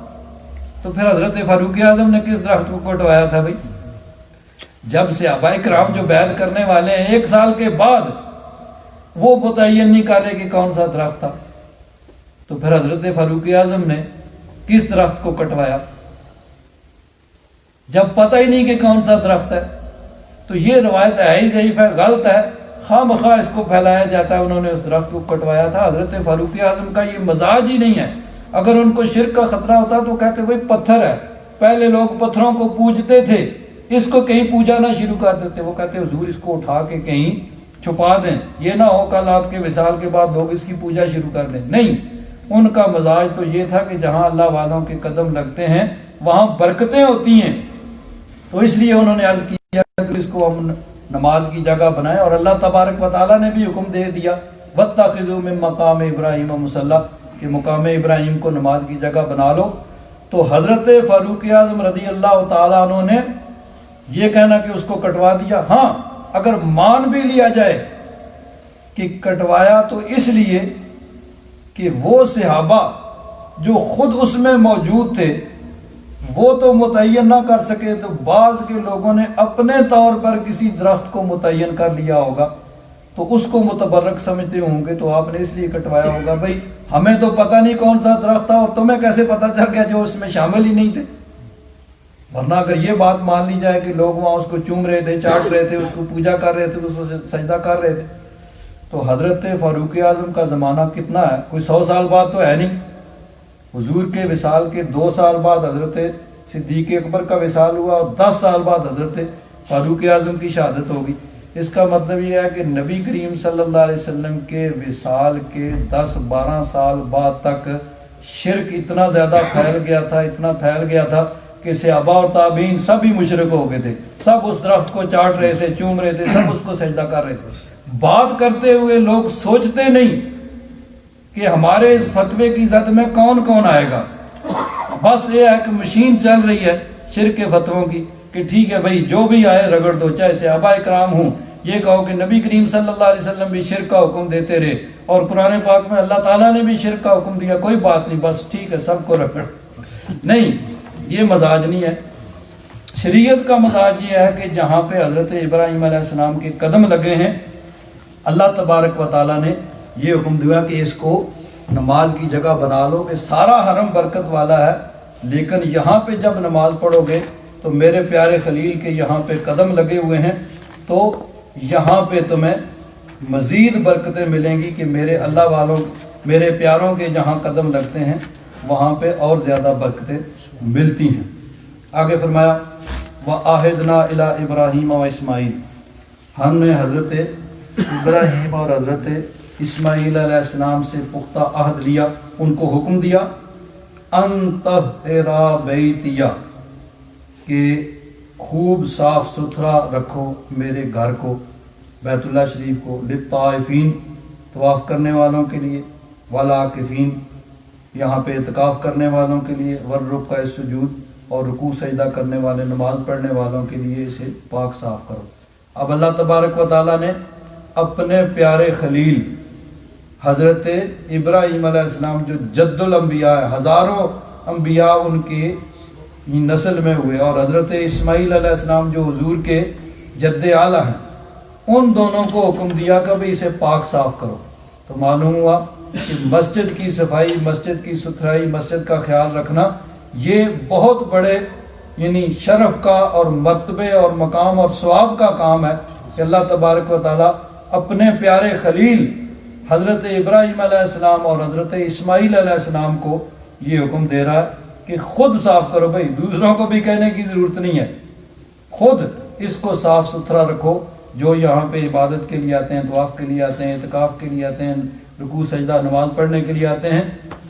تو پھر حضرت فاروق اعظم نے کس درخت کو کٹوایا تھا بھائی؟ جب صحابہ کرام جو بیعت کرنے والے ہیں 1 سال کے بعد وہ متعین نہیں کر رہے کہ کون سا درخت تھا, تو پھر حضرت فاروق اعظم نے کس درخت کو کٹوایا جب پتہ ہی نہیں کہ کون سا درخت ہے؟ تو یہ روایت ہے ہی ضعیف ہے, غلط ہے, خواہ مخواہ اس کو پھیلایا جاتا ہے. انہوں نے اس درخت کو کٹوایا تھا. حضرت فاروق اعظم کا یہ مزاج ہی نہیں ہے. اگر ان کو شرک کا خطرہ ہوتا تو کہتے بھائی پتھر ہے, پہلے لوگ پتھروں کو پوجتے تھے, اس کو کہیں پوجا نہ شروع کر دیتے. وہ کہتے حضور اس کو اٹھا کے کہیں چھپا دیں, یہ نہ ہو کل آپ کے وصال کے بعد لوگ اس کی پوجا شروع کر دیں. نہیں, ان کا مزاج تو یہ تھا کہ جہاں اللہ والوں کے قدم لگتے ہیں وہاں برکتیں ہوتی ہیں. تو اس لیے انہوں نے عرض کیا کہ اس کو ہم نماز کی جگہ بنائیں، اور اللہ تبارک و تعالیٰ نے بھی حکم دے دیا وَاتَّخِذُوا مِن مَقَامِ إِبْرَاهِيمَ مُصَلًّى کہ مقام ابراہیم کو نماز کی جگہ بنا لو۔ تو حضرت فاروق اعظم رضی اللہ تعالیٰ عنہ نے یہ کہنا کہ اس کو کٹوا دیا، ہاں اگر مان بھی لیا جائے کہ کٹوایا تو اس لیے کہ وہ صحابہ جو خود اس میں موجود تھے وہ تو متعین نہ کر سکے، تو بعض کے لوگوں نے اپنے طور پر کسی درخت کو متعین کر لیا ہوگا تو اس کو متبرک سمجھتے ہوں گے، تو آپ نے اس لیے کٹوایا ہوگا۔ بھائی ہمیں تو پتہ نہیں کون سا درخت تھا، اور تمہیں کیسے پتہ چل گیا جو اس میں شامل ہی نہیں تھے؟ ورنہ اگر یہ بات مان لی جائے کہ لوگ وہاں اس کو چوم رہے تھے، چاٹ رہے تھے، اس کو پوجا کر رہے تھے، اس کو سجدہ کر رہے تھے، تو حضرت فاروق اعظم کا زمانہ کتنا ہے؟ کوئی 100 سال بعد تو ہے نہیں۔ حضور کے وصال کے 2 سال بعد حضرت صدیق اکبر کا وصال ہوا، اور 10 سال بعد حضرت فاروق اعظم کی شہادت ہوگی۔ اس کا مطلب یہ ہے کہ نبی کریم صلی اللہ علیہ وسلم کے وصال کے 10-12 سال بعد تک شرک اتنا زیادہ پھیل گیا تھا، اتنا پھیل گیا تھا کہ صحابہ اور تابعین سب ہی مشرک ہو گئے تھے، سب اس درخت کو چاٹ رہے تھے، چوم رہے تھے، سب اس کو سجدہ کر رہے تھے۔ بات کرتے ہوئے لوگ سوچتے نہیں کہ ہمارے اس فتوے کی زد میں کون کون آئے گا، بس یہ ہے کہ مشین چل رہی ہے شرک کے فتووں کی کہ ٹھیک ہے بھائی جو بھی آئے رگڑ دو، چاہے صحابہ اکرام ہوں، یہ کہو کہ نبی کریم صلی اللہ علیہ وسلم بھی شرک کا حکم دیتے رہے، اور قرآن پاک میں اللہ تعالیٰ نے بھی شرک کا حکم دیا، کوئی بات نہیں، بس ٹھیک ہے سب کو رگڑ۔ نہیں، یہ مزاج نہیں ہے۔ شریعت کا مزاج یہ ہے کہ جہاں پہ حضرت ابراہیم علیہ السلام کے قدم لگے ہیں، اللہ تبارک و تعالیٰ نے یہ حکم دیا کہ اس کو نماز کی جگہ بنا لو، کہ سارا حرم برکت والا ہے، لیکن یہاں پہ جب نماز پڑھو گے تو میرے پیارے خلیل کے یہاں پہ قدم لگے ہوئے ہیں، تو یہاں پہ تمہیں مزید برکتیں ملیں گی کہ میرے اللہ والوں، میرے پیاروں کے جہاں قدم لگتے ہیں وہاں پہ اور زیادہ برکتیں ملتی ہیں۔ آگے فرمایا وَآہدْنَا إِلَىٰ إِبْرَاهِيمَ وَإِسْمَاعِيلَ، ہم نے حضرت ابراہیم اور حضرت اسماعیل علیہ السلام سے پختہ عہد لیا، ان کو حکم دیا ان طہرا بیتیا کہ خوب صاف ستھرا رکھو میرے گھر کو، بیت اللہ شریف کو، للطائفین طواف کرنے والوں کے لیے، والعاکفین یہاں پہ اعتکاف کرنے والوں کے لیے، والرکع السجود اور رکوع سجدہ کرنے والے نماز پڑھنے والوں کے لیے اسے پاک صاف کرو۔ اب اللہ تبارک و تعالیٰ نے اپنے پیارے خلیل حضرت ابراہیم علیہ السلام جو جد الانبیاء ہے، ہزاروں انبیاء ان کی نسل میں ہوئے، اور حضرت اسماعیل علیہ السلام جو حضور کے جد اعلیٰ ہیں، ان دونوں کو حکم دیا کہ بھئی اسے پاک صاف کرو۔ تو معلوم ہوا کہ مسجد کی صفائی، مسجد کی ستھرائی، مسجد کا خیال رکھنا یہ بہت بڑے یعنی شرف کا اور مرتبے اور مقام اور ثواب کا کام ہے کہ اللہ تبارک و تعالیٰ اپنے پیارے خلیل حضرت ابراہیم علیہ السلام اور حضرت اسماعیل علیہ السلام کو یہ حکم دے رہا ہے کہ خود صاف کرو۔ بھائی دوسروں کو بھی کہنے کی ضرورت نہیں ہے، خود اس کو صاف ستھرا رکھو۔ جو یہاں پہ عبادت کے لیے آتے ہیں، طواف کے لیے آتے ہیں، اعتکاف کے لیے آتے ہیں، رکوع سجدہ نماز پڑھنے کے لیے آتے ہیں،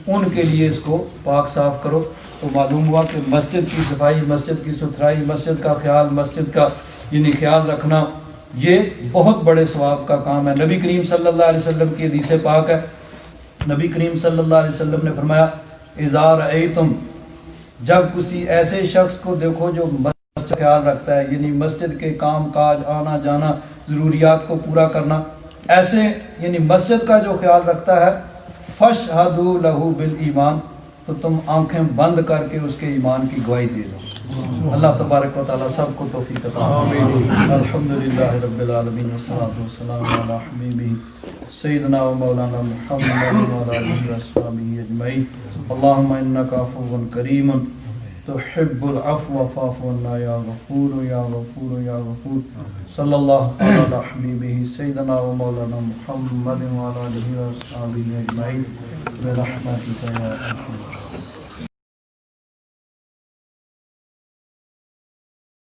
ان کے لیے اس کو پاک صاف کرو۔ تو معلوم ہوا کہ مسجد کی صفائی، مسجد کی ستھرائی، مسجد کا خیال، مسجد کا یعنی خیال رکھنا یہ بہت بڑے ثواب کا کام ہے۔ نبی کریم صلی اللہ علیہ وسلم کی حدیث پاک ہے، نبی کریم صلی اللہ علیہ وسلم نے فرمایا اذا رأیتم، جب کسی ایسے شخص کو دیکھو جو مسجد کا خیال رکھتا ہے، یعنی مسجد کے کام کاج، آنا جانا، ضروریات کو پورا کرنا، ایسے یعنی مسجد کا جو خیال رکھتا ہے، فاشہدوا لہ بالایمان، تو تم آنکھیں بند کر کے اس کے ایمان کی گواہی دے دو۔ اللہ تبارک و تعالیٰ سب کو توفیق عطا فرمائے۔ الحمدللہ رب العالمین والصلاة والسلام علی حبیبہ سیدنا و مولانا محمد وعلی آلہ وصحبہ اجمعین۔ اللہم انک عفو کریم تحب العفو فاعف عنا یا غفور یا غفور یا غفور۔ صلی اللہ علی حبیبہ سیدنا و مولانا محمد وعلی آلہ وصحبہ اجمعین برحمتک یا ارحم الراحمین۔